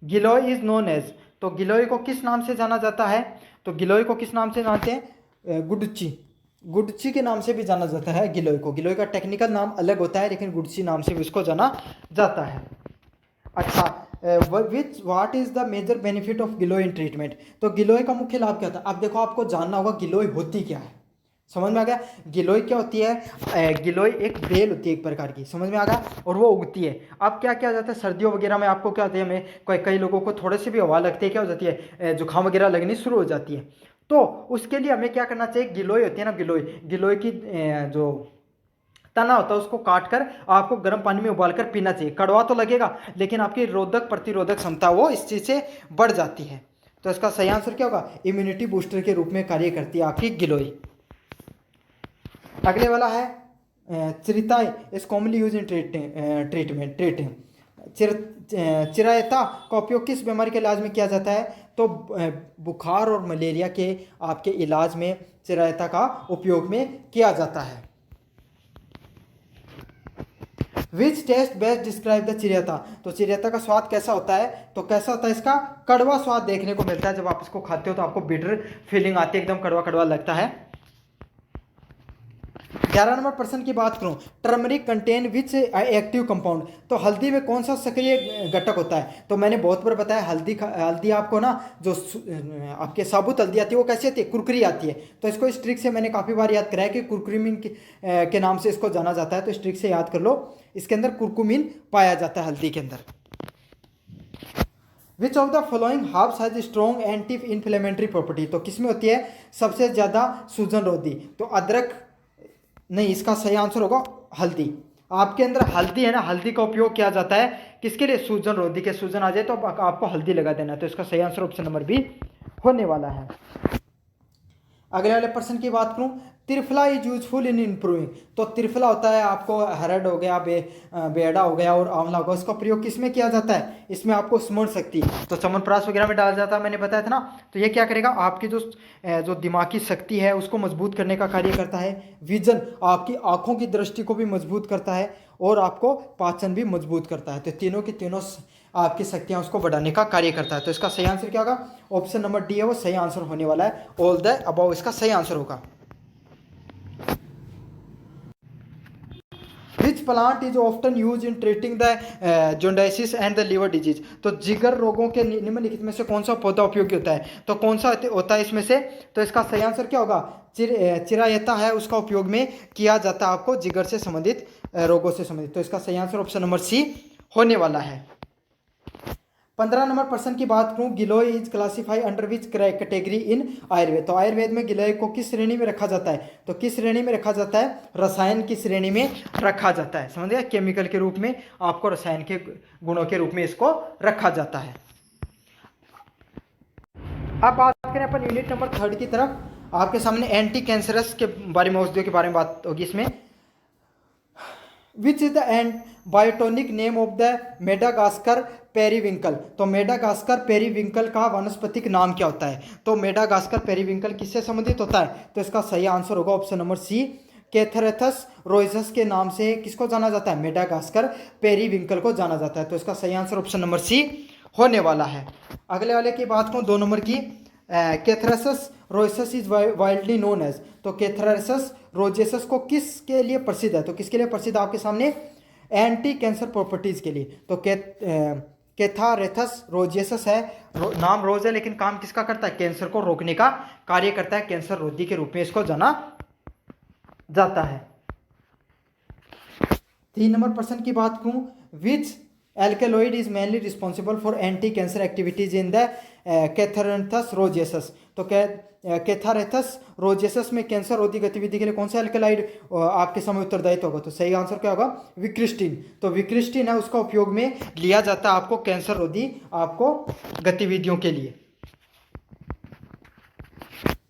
गिलोय इज नोन एज। तो गिलोय को किस नाम से जाना जाता है? तो गिलोय को किस नाम से जानते हैं? गुडची। गुडची के नाम से भी जाना जाता है गिलोय को। गिलोय का टेक्निकल नाम अलग होता है, लेकिन गुडची नाम से भी उसको जाना जाता है। अच्छा, what is the major benefit of giloy in treatment. तो गिलोय का मुख्य लाभ क्या था? अब देखो, आपको जानना होगा गिलोय होती क्या है। समझ में आ गया? गिलोय क्या होती है? गिलोय एक बेल होती है एक प्रकार की, समझ में आ गया, और वो उगती है। अब क्या किया जाता है सर्दियों वगैरह में, आपको क्या होता है, हमें कई लोगों को थोड़े से भी हवा लगती है, क्या हो जाती है, जुकाम वगैरह लगनी शुरू हो जाती है। तो उसके लिए हमें क्या करना चाहिए, गिलोय होती है ना, गिलोय की जो तना होता है उसको काट कर आपको गर्म पानी में उबाल कर पीना चाहिए। कड़वा तो लगेगा, लेकिन आपकी प्रतिरोधक क्षमता वो इस चीज़ से बढ़ जाती है। तो इसका सही आंसर क्या होगा? इम्यूनिटी बूस्टर के रूप में कार्य करती है आपकी गिलोय। अगले वाला है chirayta is commonly use in treating. चिरायता का उपयोग किस बीमारी के इलाज में किया जाता है? तो बुखार और मलेरिया के आपके इलाज में चिरायता का उपयोग में किया जाता है। Which taste best describe the chirayta. तो चिरियता का स्वाद कैसा होता है? तो कैसा होता है इसका? कड़वा स्वाद देखने को मिलता है। जब आप इसको खाते हो तो आपको बिटर फीलिंग आती है, एकदम कड़वा कड़वा लगता है। 11 नंबर प्रश्न की बात करूं, turmeric contain which active compound, तो हल्दी में कौन सा सक्रिय घटक होता है? तो मैंने बहुत बार बताया, हल्दी आपको ना जो आपके साबुत हल्दी आती है वो कैसी आती है? कुरकुरी आती है। तो इसको इस ट्रिक से मैंने काफ़ी बार याद कराया कि कुरकुमिन के नाम से इसको जाना जाता है, तो इस ट्रिक से याद कर लो। इसके अंदर कुरकुमिन पाया जाता है हल्दी के अंदर। Which of the following herbs has strong anti inflammatory property, तो किसमें होती है सबसे ज़्यादा सूजन रोधी? तो अदरक नहीं, इसका सही आंसर होगा हल्दी। आपके अंदर हल्दी है ना, हल्दी का उपयोग किया जाता है किसके लिए? सूजन रोधी के सूजन आ जाए तो आपको हल्दी लगा देना। तो इसका सही आंसर ऑप्शन नंबर बी होने वाला है। अगले वाले प्रश्न की बात करूं, triphala is useful in improving, तो त्रिफला होता है आपको हरड़ हो गया, बेड़ा हो गया और आंवला हो गया, उसका प्रयोग किसमें किया जाता है? इसमें आपको स्मरण शक्ति, तो च्यवनप्राश वगैरह में डाला जाता है, मैंने बताया था ना। तो ये क्या करेगा? आपकी जो दिमागी शक्ति है उसको मजबूत करने का कार्य करता है। विजन, आपकी आंखों की दृष्टि को भी मजबूत करता है और आपको पाचन भी मजबूत करता है। तो तीनों की तीनों आपकी शक्तियां उसको बढ़ाने का कार्य करता है। तो इसका सही आंसर क्या होगा? ऑप्शन नंबर डी है वो सही आंसर होने वाला है। ऑल द अबव इसका सही आंसर होगा। Which plant is often use in treating the jaundice and the liver disease, तो जिगर रोगों के निम्नलिखित में से कौन सा पौधा उपयोगी होता है? तो कौन सा होता है इसमें से? तो इसका सही आंसर क्या होगा? चिरायता है, उसका उपयोग में किया जाता है आपको जिगर से संबंधित रोगों से संबंधित। तो इसका सही आंसर ऑप्शन नंबर सी होने वाला है। 15 नंबर प्रश्न की बात करूं, giloy is classify under which category in Ayurveda, तो आयुर्वेद में गिलोय को किस श्रेणी में रखा जाता है? तो किस श्रेणी में रखा जाता है? रसायन की श्रेणी में रखा जाता है। समझ गया? केमिकल के रूप में आपको रसायन के गुणों के रूप में इसको रखा जाता है। अब बात करें अपन यूनिट नंबर 3 की तरफ, आपके सामने एंटी कैंसरस के बारे में, औषधियों के बारे में बात होगी इसमें। Which is the and botanic name of the Madagascar periwinkle, तो मेडागास्कर पेरीविंकल का वानस्पतिक नाम क्या होता है? तो मेडागास्कर पेरीविंकल किससे संबंधित होता है? तो इसका सही आंसर होगा ऑप्शन नंबर सी, कैथरेथस रोइजस के नाम से किसको जाना जाता है? मेडागास्कर पेरीविंकल को जाना जाता है। तो इसका सही आंसर ऑप्शन नंबर सी होने वाला है। अगले वाले की बात करूँ 2 नंबर की, कैथरेसस रोइसस इज वाइल्डली नोन एज, तो कैथरेसस रोजेसस को किसके लिए प्रसिद्ध है? तो किसके लिए प्रसिद्ध है आपके सामने? एंटी कैंसर प्रॉपर्टीज के लिए। तो कैथारेथस रोजेसस है, नाम रोज है लेकिन काम किसका करता है? कैंसर को रोकने का कार्य करता है, कैंसर रोधी के रूप में इसको जाना जाता है। 3 नंबर प्रश्न की बात करूं, which alkaloid is mainly responsible for anti cancer activities in the Catharanthus roseus, तो कैथारेथस रोजेसस में कैंसर रोधी गतिविधि के लिए कौन सा एल्केलाइड आपके समय उत्तरदायित्व होगा? तो सही आंसर क्या होगा? विक्रिस्टिन। तो विक्रिस्टिन है, उसका उपयोग में लिया जाता है आपको कैंसर रोधी आपको गतिविधियों के लिए।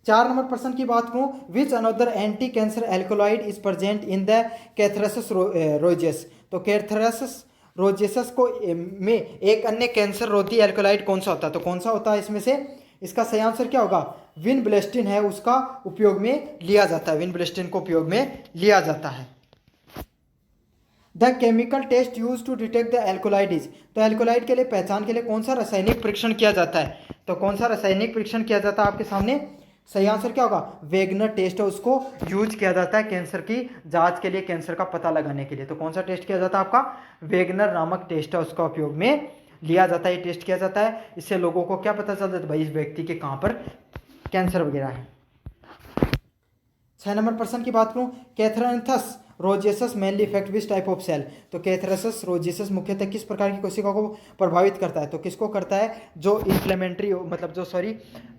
4 नंबर प्रश्न की बात करूं, which another anti cancer alkaloid is present in the Catharanthus roseus, तो कैथरेसस रोजेसस को में एक अन्य कैंसर रोधी एल्कोलाइड कौन सा होता है? तो कौन सा होता है इसमें से? इसका सही आंसर क्या होगा? विनब्लेस्टिन है, उसका उपयोग में लिया जाता है, विनब्लेस्टिन को उपयोग में लिया जाता है। The chemical test use to detect the alkaloid is, तो एल्कोलाइड के लिए पहचान के लिए कौन सा रासायनिक परीक्षण किया जाता है? तो कौन सा रासायनिक परीक्षण किया जाता है आपके सामने? सही आंसर क्या होगा? वेगनर टेस्ट है, उसको यूज किया जाता है कैंसर की जांच के लिए, कैंसर का पता लगाने के लिए। तो कौन सा टेस्ट किया जाता है आपका? वेगनर नामक टेस्ट है, उसका उपयोग में लिया जाता है, ये टेस्ट किया जाता है। इससे लोगों को क्या पता चलता है भाई इस व्यक्ति के कहाँ पर कैंसर वगैरह है। 6 नंबर प्रश्न की बात करूं, Catharanthus roseus mainly effect which type of cell, तो कैथरेसस रोजेसस मुख्यतः किस प्रकार की कोशिका को प्रभावित करता है? तो किसको करता है? जो इन्फ्लेमेटरी मतलब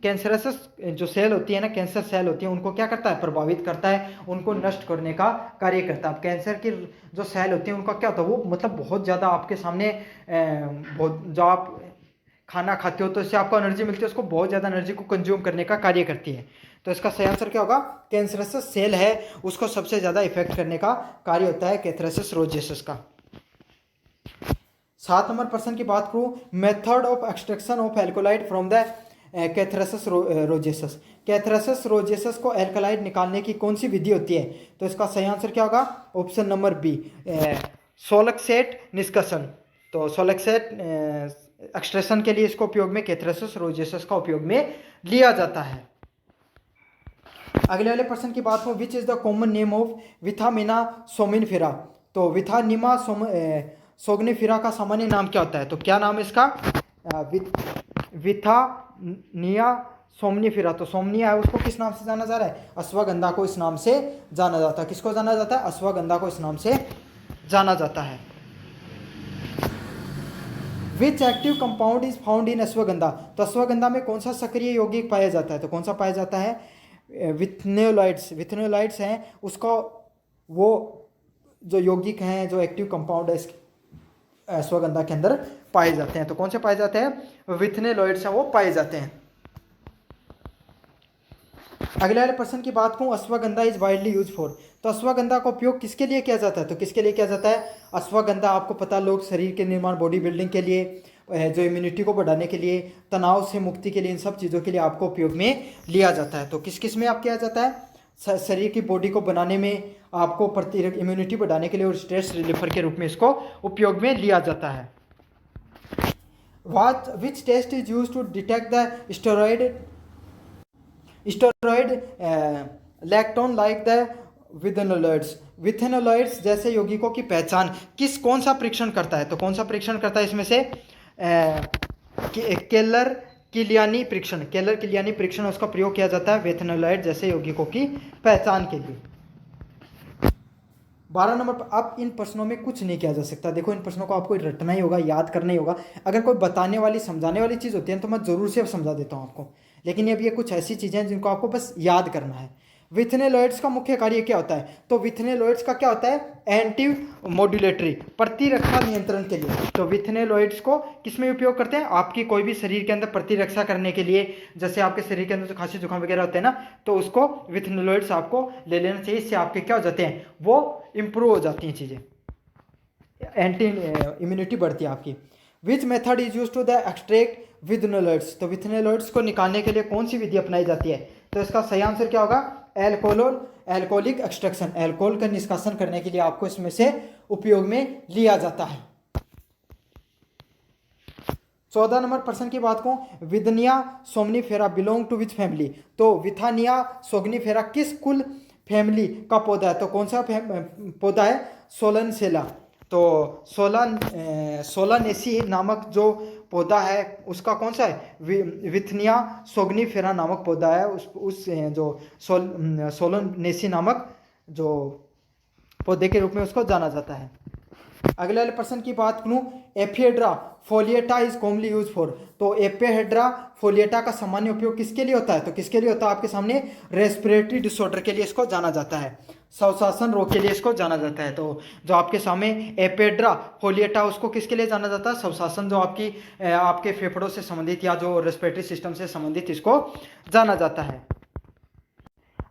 कैंसरस जो सेल होती है ना, कैंसर सेल होती है, उनको क्या करता है? प्रभावित करता है, उनको नष्ट करने का कार्य करता है। कैंसर की जो सेल होती है उनका क्या होता है? वो मतलब बहुत ज़्यादा आपके सामने जो आप खाना खाते हो तो इससे आपको एनर्जी मिलती है, उसको बहुत ज़्यादा एनर्जी को कंज्यूम करने का कार्य करती है। तो इसका सही आंसर क्या होगा? कैंसरस सेल है, उसको सबसे ज़्यादा इफेक्ट करने का कार्य होता है कैथरेसस रोजेसस का। 7 नंबर प्रश्न की बात करूँ, method of extraction of alkaloid from the Catharanthus roseus, Catharanthus roseus को एल्कलाइड निकालने की कौन सी विधि होती है? तो इसका सही आंसर क्या होगा? ऑप्शन नंबर बी, सोलक्सेट निष्कर्षण। तो सोलक्सेट एक्सट्रैक्शन के लिए इसको उपयोग में कैथरेसस रोजेसस का उपयोग में लिया जाता है। अगले वाले प्रश्न की बात हो, which is the common name of Withania somnifera. तो विथानिमा सोगनिफेरा का सामान्य नाम क्या होता है? तो क्या नाम है इसका? Withania somnifera. तो सोमनिया है उसको किस नाम से जाना जा रहा है? अश्वगंधा को इस नाम से जाना जाता है। किसको जाना जाता है? अश्वगंधा को इस नाम से जाना जाता है। Which active compound is found in ashwagandha. तो अश्वगंधा में कौन सा सक्रिय यौगिक पाया जाता है? तो कौन सा पाया जाता है? विथेनोलाइड्स। विथेनोलाइड्स हैं उसका, वो जो यौगिक हैं, जो एक्टिव कंपाउंड है इस अश्वगंधा के अंदर पाए जाते हैं। तो कौन से पाए जाते हैं? विथेनोलाइड्स हैं वो पाए जाते हैं। अगले वाले प्रश्न की बात करूं, ashwagandha is widely use for. तो अश्वगंधा का उपयोग किसके लिए किया जाता है? तो किसके लिए किया जाता है? अश्वगंधा आपको पता, लोग शरीर के निर्माण, बॉडी बिल्डिंग के लिए, जो इम्यूनिटी को बढ़ाने के लिए, तनाव से मुक्ति के लिए, इन सब चीज़ों के लिए आपको उपयोग में लिया जाता है। तो किस किस में आप किया जाता है? शरीर की बॉडी को बनाने में, आपको प्रतिरक्षी इम्यूनिटी बढ़ाने के लिए, और स्ट्रेस रिलीफर के रूप में इसको उपयोग में लिया जाता है। Which test is use to detect the steroid lactone like the withanolides. Withanolides जैसे यौगिकों की पहचान कौन सा परीक्षण करता है? तो कौन सा परीक्षण करता है इसमें से? केलर किलियानी परीक्षण। केलर किलियानी परीक्षण उसका प्रयोग किया जाता है विथेनोलाइड जैसे यौगिकों की पहचान के लिए। 12 नंबर पर, अब इन प्रश्नों में कुछ नहीं किया जा सकता। देखो, इन प्रश्नों को आपको रटना ही होगा, याद करना ही होगा। अगर कोई बताने वाली, समझाने वाली चीज़ होती है तो मैं ज़रूर से समझा देता हूँ आपको, लेकिन अब ये कुछ ऐसी चीज़ें हैं जिनको आपको बस याद करना है। विथेनोलाइड्स का मुख्य कार्य क्या होता है? तो विथेनोलाइड्स का क्या होता है? एंटी मॉड्यूलेटरी, प्रतिरक्षा नियंत्रण के लिए। तो विथेनोलाइड्स को किस में उपयोग करते हैं? आपकी कोई भी शरीर के अंदर प्रतिरक्षा करने के लिए, जैसे आपके शरीर के अंदर जो खांसी जुकाम वगैरह होते हैं ना, तो उसको विथेनोलाइड्स आपको ले लेना चाहिए। इससे आपके क्या हो जाते हैं? वो इंप्रूव हो जाती हैं चीज़ें, एंटी इम्यूनिटी बढ़ती है आपकी। Which method is use to the extract withanolides. तो विथेनोलाइड्स को निकालने के लिए कौन सी विधि अपनाई जाती है? तो इसका सही आंसर क्या होगा? Alcoholic extraction. एल्कोहल का निष्कासन करने के लिए आपको इसमें से उपयोग में लिया जाता है। 14 नंबर प्रश्न की बात करूं, Withania somnifera belong to which family. तो विथानिया सोगनीफेरा किस कुल फैमिली का पौधा है? तो कौन सा पौधा है? सोलनसेला। तो सोलानेसी नामक जो पौधा है उसका कौन सा है? विथनिया सोगनीफेरा नामक पौधा है। उस जो सोलानेसी नामक जो पौधे के रूप में उसको जाना जाता है। अगले वाले प्रश्न की बात करूं, एपिहेड्रा फोलिएटा इज कॉमनली यूज फॉर। तो एपिहेड्रा फोलिएटा का सामान्य उपयोग किसके लिए होता है? तो किसके लिए होता है? आपके सामने रेस्पिरेटरी डिसऑर्डर के लिए इसको जाना जाता है, श्वसन रोग के लिए इसको जाना जाता है। तो जो आपके सामने एपिहेड्रा फोलिएटा, उसको किसके लिए जाना जाता है? श्वसन, जो आपके फेफड़ों से संबंधित या जो रेस्पिरेटरी सिस्टम से संबंधित, इसको जाना जाता है।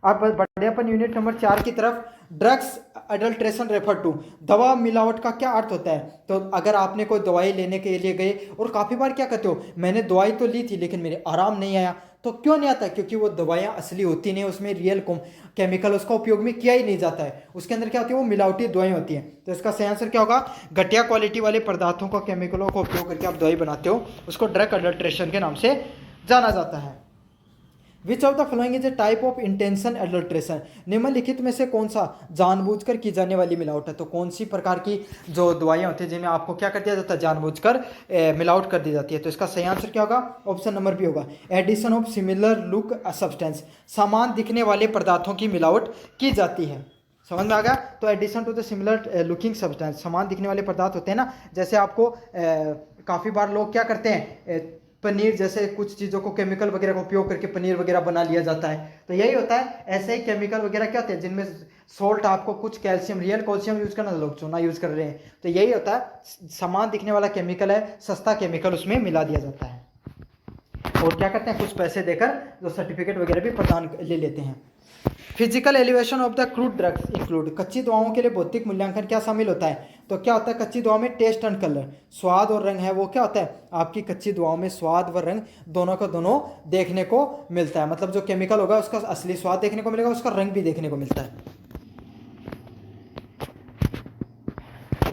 अब बढ़े अपन यूनिट नंबर 4 की तरफ। Drugs adulteration refer to. दवा मिलावट का क्या अर्थ होता है? तो अगर आपने कोई दवाई लेने के लिए गए और काफ़ी बार क्या कहते हो, मैंने दवाई तो ली थी लेकिन मेरे आराम नहीं आया। तो क्यों नहीं आता? क्योंकि वो दवाइयाँ असली होती नहीं, उसमें रियल केमिकल उसका उपयोग में किया ही नहीं जाता है। उसके अंदर क्या होती है? वो मिलावटी दवाएं होती हैं। तो इसका सही आंसर क्या होगा? घटिया क्वालिटी वाले पदार्थों को, केमिकलों का उपयोग करके आप दवाई बनाते हो, उसको ड्रग अडल्ट्रेशन के नाम से जाना जाता है। Which of the following is a type of intention adulteration. निम्नलिखित में से कौन सा जानबूझकर की जाने वाली मिलावट है? तो कौन सी प्रकार की जो दवाइयाँ होती हैं जिनमें आपको क्या कर दिया जाता है? जानबूझकर मिलावट कर दी जाती है। तो इसका सही आंसर क्या होगा? ऑप्शन नंबर बी होगा, addition of similar look substance. समान दिखने वाले पदार्थों की मिलावट की जाती है। समझ में आ गया? तो addition to the similar looking substance, समान दिखने वाले पदार्थ होते हैं ना, जैसे आपको काफ़ी बार लोग क्या करते हैं, पनीर जैसे कुछ चीज़ों को केमिकल वगैरह का उपयोग करके पनीर वगैरह बना लिया जाता है। तो यही होता है। ऐसे ही केमिकल वगैरह क्या होते हैं जिनमें सोल्ट, आपको कुछ कैल्शियम, रियल कैल्शियम यूज करना, लोग चूना यूज कर रहे हैं। तो यही होता है, समान दिखने वाला केमिकल है, सस्ता केमिकल उसमें मिला दिया जाता है। और क्या करते हैं, कुछ पैसे देकर जो सर्टिफिकेट वगैरह भी प्रदान ले लेते हैं। Physical elevation of the crude drugs include. कच्ची दवाओं के लिए भौतिक मूल्यांकन क्या शामिल होता है? तो क्या होता है कच्ची दवाओं में? टेस्ट एंड कलर, स्वाद और रंग है वो क्या होता है? आपकी कच्ची दवाओं में स्वाद व रंग दोनों का दोनों देखने को मिलता है। मतलब जो केमिकल होगा उसका असली स्वाद देखने को मिलेगा, उसका रंग भी देखने को मिलता है।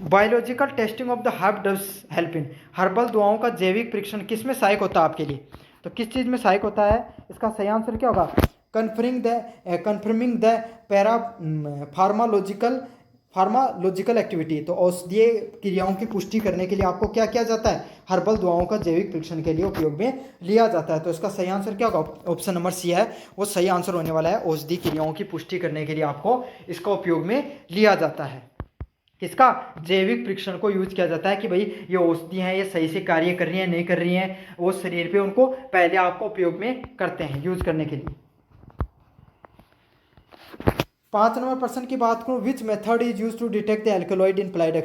Biological testing of the herb does help in. Herbal दवाओं का जैविक परीक्षण किस में सहायक होता है आपके लिए? तो किस चीज़ में सहायक होता है? इसका सही आंसर क्या होगा? Confirming the para pharmacological activity. तो औषधीय क्रियाओं की पुष्टि करने के लिए आपको क्या किया जाता है, हर्बल दवाओं का जैविक परीक्षण के लिए उपयोग में लिया जाता है। तो इसका सही आंसर क्या होगा, ऑप्शन नंबर सी है वो सही आंसर होने वाला है। औषधीय क्रियाओं की पुष्टि करने के लिए आपको इसका उपयोग में लिया जाता है। किसका, जैविक परीक्षण को यूज किया जाता है कि भाई ये औषधि हैं, ये सही से कार्य कर रही हैं नहीं कर रही हैं, वो शरीर पे उनको पहले आपको उपयोग में करते हैं यूज करने के लिए। 5 नंबर प्रश्न की बात करूं, which method is use to detect the alkaloid in plant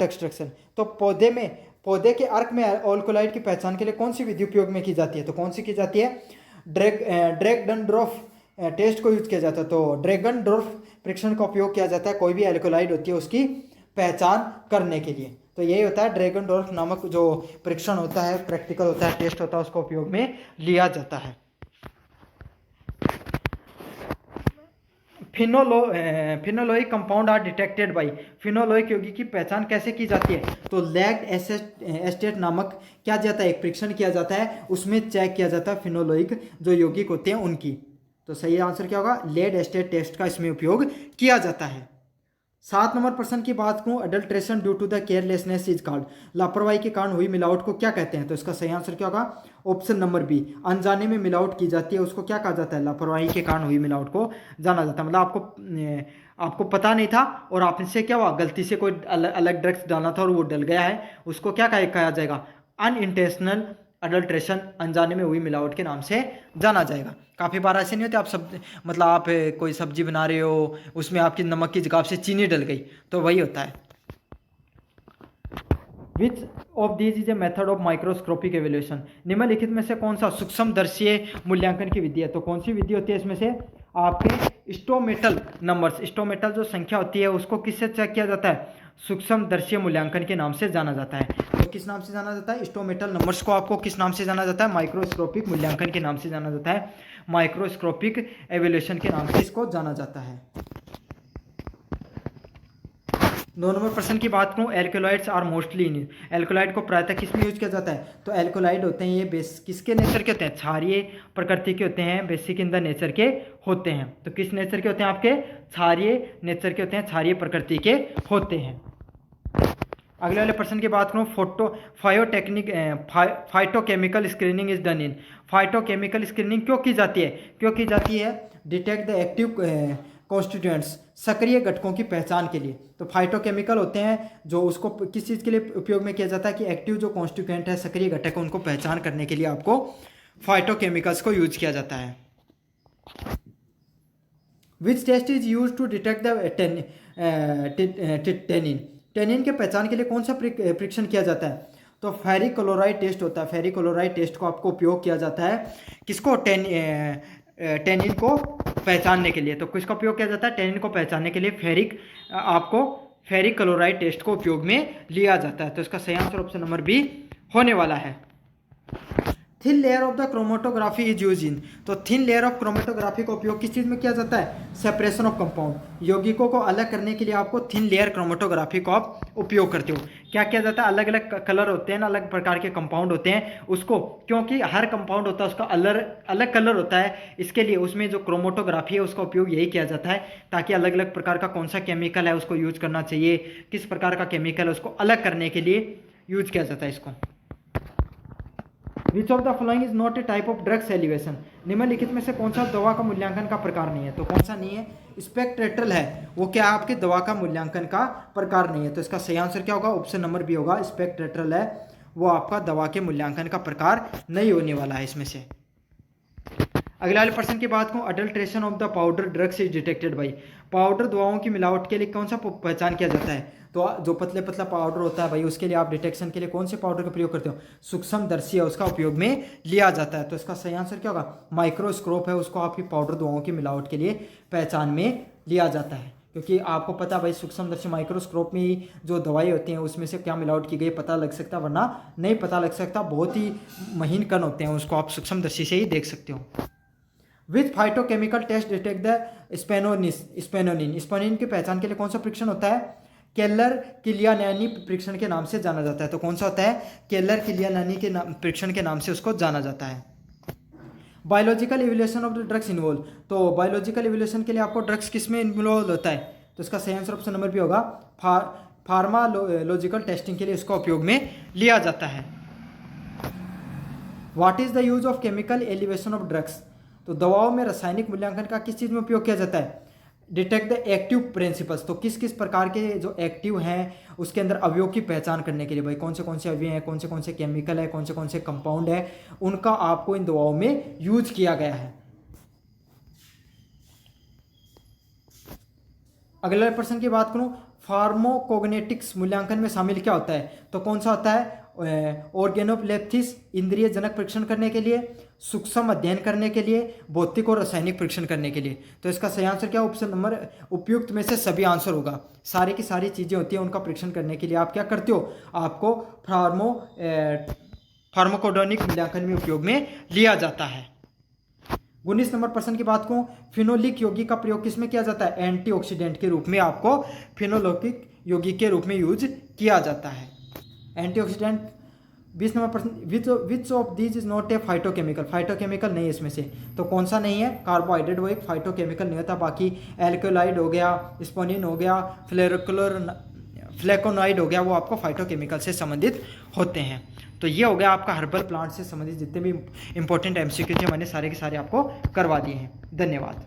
extraction. तो पौधे के अर्क में एल्कोलॉइड की पहचान के लिए कौन सी विधि उपयोग में की जाती है, तो कौन सी की जाती है, ड्रैगनड्रॉफ टेस्ट को यूज किया जाता है। तो ड्रैगनड्रॉफ परीक्षण का उपयोग किया जाता है कोई भी एल्कोलॉइड होती है उसकी पहचान करने के लिए। तो यही होता है ड्रैगनड्रॉफ नामक जो परीक्षण होता है, प्रैक्टिकल होता है, टेस्ट होता है, उसका उपयोग में लिया जाता है। फिनोलोइक कंपाउंड आर डिटेक्टेड बाई, फिनोलोइक यौगिक की पहचान कैसे की जाती है, तो लैग्ड एस्टेट नामक क्या जाता है, एक परीक्षण किया जाता है, उसमें चेक किया जाता है फिनोलोइक जो यौगिक होते हैं उनकी। तो सही आंसर क्या होगा, लेड एस्टेट टेस्ट का इसमें उपयोग किया जाता है। 7 नंबर प्रश्न की बात करूं, adulteration due to the carelessness is called, लापरवाही के कारण हुई मिलावट को क्या कहते हैं, तो इसका सही आंसर क्या होगा, ऑप्शन नंबर बी, अनजाने में मिलावट की जाती है उसको क्या कहा जाता है, लापरवाही के कारण हुई मिलावट को जाना जाता है। मतलब आपको पता नहीं था और आपसे क्या हुआ, गलती से कोई अलग ड्रग्स डालना था और वो डल गया है, उसको क्या कहा जाएगा, अनइंटेंशनल अडल्ट्रेशन, अनजाने में हुई मिलावट के नाम से जाना जाएगा। काफ़ी बार ऐसे नहीं होते, आप मतलब आप कोई सब्जी बना रहे हो, उसमें आपकी नमक की जगह से चीनी डल गई, तो वही होता है। Which of these is a method of microscopic evaluation, निम्नलिखित में से कौन सा सूक्ष्मदर्शीय मूल्यांकन की विधि है, तो कौन सी विधि होती है इसमें से, आपके स्टोमेटल नंबर्स, स्टोमेटल जो संख्या होती है उसको किससे चेक किया जाता है, सूक्ष्मदर्शीय मूल्यांकन के नाम से जाना जाता है। तो किस नाम से जाना जाता है, स्टोमेटल नंबर्स को आपको किस नाम से जाना जाता है, माइक्रोस्कोपिक मूल्यांकन के नाम से जाना जाता है, माइक्रोस्कोपिक एवेल्यूशन के नाम से इसको जाना जाता है। 2 नंबर प्रश्न की बात करूं, alkaloids are mostly in, alkaloid को प्रायतः किस में यूज किया जाता है, तो एल्कोलॉइड होते हैं ये किसके नेचर के होते हैं, क्षारीय प्रकृति के होते हैं, बेसिक इन द नेचर के होते हैं। तो किस नेचर के होते हैं, आपके क्षारीय नेचर के होते हैं, क्षारीय प्रकृति के होते हैं। अगले वाले प्रश्न की बात करूँ, phytochemical screening is done in, phytochemical screening क्यों की जाती है, डिटेक्ट द एक्टिव कॉन्स्टिट्यूएंट्स, सक्रिय घटकों की पहचान के लिए। तो फाइटोकेमिकल होते हैं जो उसको किस चीज़ के लिए उपयोग में किया जाता है कि एक्टिव जो कॉन्स्टिट्यूएंट है, सक्रिय घटक है, उनको पहचान करने के लिए आपको फाइटोकेमिकल्स को यूज किया जाता है। Which test is use to detect the tannin, tannin के पहचान के लिए कौन सा परीक्षण किया जाता है, तो फेरिक क्लोराइड टेस्ट होता है, फेरिक क्लोराइड टेस्ट को आपको उपयोग किया जाता है किसको, टेनिन को पहचानने के लिए। तो किसका उपयोग किया जाता है, टेनिन को पहचानने के लिए फेरिक क्लोराइड टेस्ट को उपयोग में लिया जाता है। तो इसका सही आंसर ऑप्शन नंबर बी होने वाला है। Thin layer of the chromatography is use in, तो थिन लेयर ऑफ क्रोमेटोग्राफी का उपयोग किस चीज़ में किया जाता है, सेपरेशन ऑफ कंपाउंड, यौगिकों को अलग करने के लिए आपको थिन लेयर क्रोमेटोग्राफी का आप उपयोग करते हो। क्या किया जाता है, अलग अलग कलर होते हैं ना, अलग प्रकार के कंपाउंड होते हैं, उसको क्योंकि हर कंपाउंड होता है उसका अलग कलर होता है, इसके लिए उसमें जो क्रोमेटोग्राफी है उसका उपयोग यही किया जाता है ताकि अलग अलग प्रकार का कौन सा केमिकल है उसको यूज करना चाहिए, किस प्रकार का केमिकल है उसको अलग करने के लिए यूज किया जाता है इसको। Which of the following is not A type of drugs elevation, निम्नलिखित में से कौन सा दवा का मूल्यांकन का प्रकार नहीं है, तो कौन सा नहीं है, स्पेक्ट्रेटल है, वो क्या है आपके दवा का मूल्यांकन का प्रकार नहीं है। तो इसका सही आंसर क्या होगा, ऑप्शन नंबर बी होगा, स्पेक्ट्रेटल है वो आपका दवा के मूल्यांकन का प्रकार नहीं होने वाला है इसमें से। अगले वाले प्रश्न की बात करूं, adulteration of the powder drugs is detected by, powder दवाओं की मिलावट के लिए कौन सा पहचान किया जाता है, तो जो पतला पाउडर होता है भाई उसके लिए आप डिटेक्शन के लिए कौन से पाउडर का प्रयोग करते हो, सूक्ष्मदर्शी है उसका उपयोग में लिया जाता है। तो इसका सही आंसर क्या होगा, माइक्रोस्कोप है उसको आपकी पाउडर दवाओं की मिलावट के लिए पहचान में लिया जाता है, क्योंकि आपको पता भाई सूक्ष्मदर्शी माइक्रोस्कोप में ही जो दवाई होती हैं उसमें से क्या मिलावट की गई पता लग सकता, वरना नहीं पता लग सकता, बहुत ही महीन कण होते हैं, उसको आप सूक्ष्मदर्शी से ही देख सकते हो। With phytochemical test detect the saponin की पहचान के लिए कौन सा परीक्षण होता है, केलर किलियानी परीक्षण के नाम से जाना जाता है। तो कौन सा होता है, केलर किलियानी के परीक्षण के नाम से उसको जाना जाता है। Biological evolution of the drugs involve, तो बायोलॉजिकल इवोल्यूशन के लिए आपको ड्रग्स किस में इन्वॉल्व होता है, तो इसका सही आंसर ऑप्शन नंबर बी होगा, फार्मालॉजिकल टेस्टिंग के लिए इसका उपयोग में लिया जाता है। What is the use of chemical elevation of drugs, तो दवाओं में रासायनिक मूल्यांकन का किस चीज़ में उपयोग किया जाता है, डिटेक्ट द एक्टिव प्रिंसिपल्स, तो किस किस प्रकार के जो एक्टिव हैं उसके अंदर अवयव की पहचान करने के लिए, भाई कौन से अवयव हैं, कौन से केमिकल है, कौन से कंपाउंड है, उनका आपको इन दवाओं में यूज किया गया है। अगले प्रश्न की बात करूं, फार्माकोग्नेटिक्स मूल्यांकन में शामिल क्या होता है, तो कौन सा होता है, ऑर्गेनोप्लेथिस इंद्रिय जनक परीक्षण करने के लिए, सूक्ष्म अध्ययन करने के लिए, भौतिक और रासायनिक परीक्षण करने के लिए, तो इसका सही आंसर क्या, ऑप्शन नंबर उपयुक्त में से सभी आंसर होगा। सारी की सारी चीज़ें होती हैं, उनका परीक्षण करने के लिए आप क्या करते हो, आपको फार्माकोडोनिक मूल्यांकन में उपयोग में लिया जाता है। 19 नंबर प्रश्न की बात करूं, फिनोलिक यौगिक का प्रयोग किसमें किया जाता है, एंटीऑक्सीडेंट के रूप में आपको फिनोलिक यौगिक के रूप में यूज किया जाता है एंटीऑक्सीडेंट। 20 नंबर प्रश्न, which of these is not A phytochemical, phytochemical नहीं है इसमें से, तो कौन सा नहीं है, कार्बोहाइड्रेट वो एक फाइटोकेमिकल नहीं होता, बाकी एल्कोलाइड हो गया, स्पोनिन हो गया, फ्लेकोनॉइड हो गया, वो आपको फाइटोकेमिकल से संबंधित होते हैं। तो ये हो गया आपका हर्बल प्लांट से संबंधित जितने भी इंपॉर्टेंट एमसीक्यू थे मैंने सारे के सारे आपको करवा दिए हैं। धन्यवाद।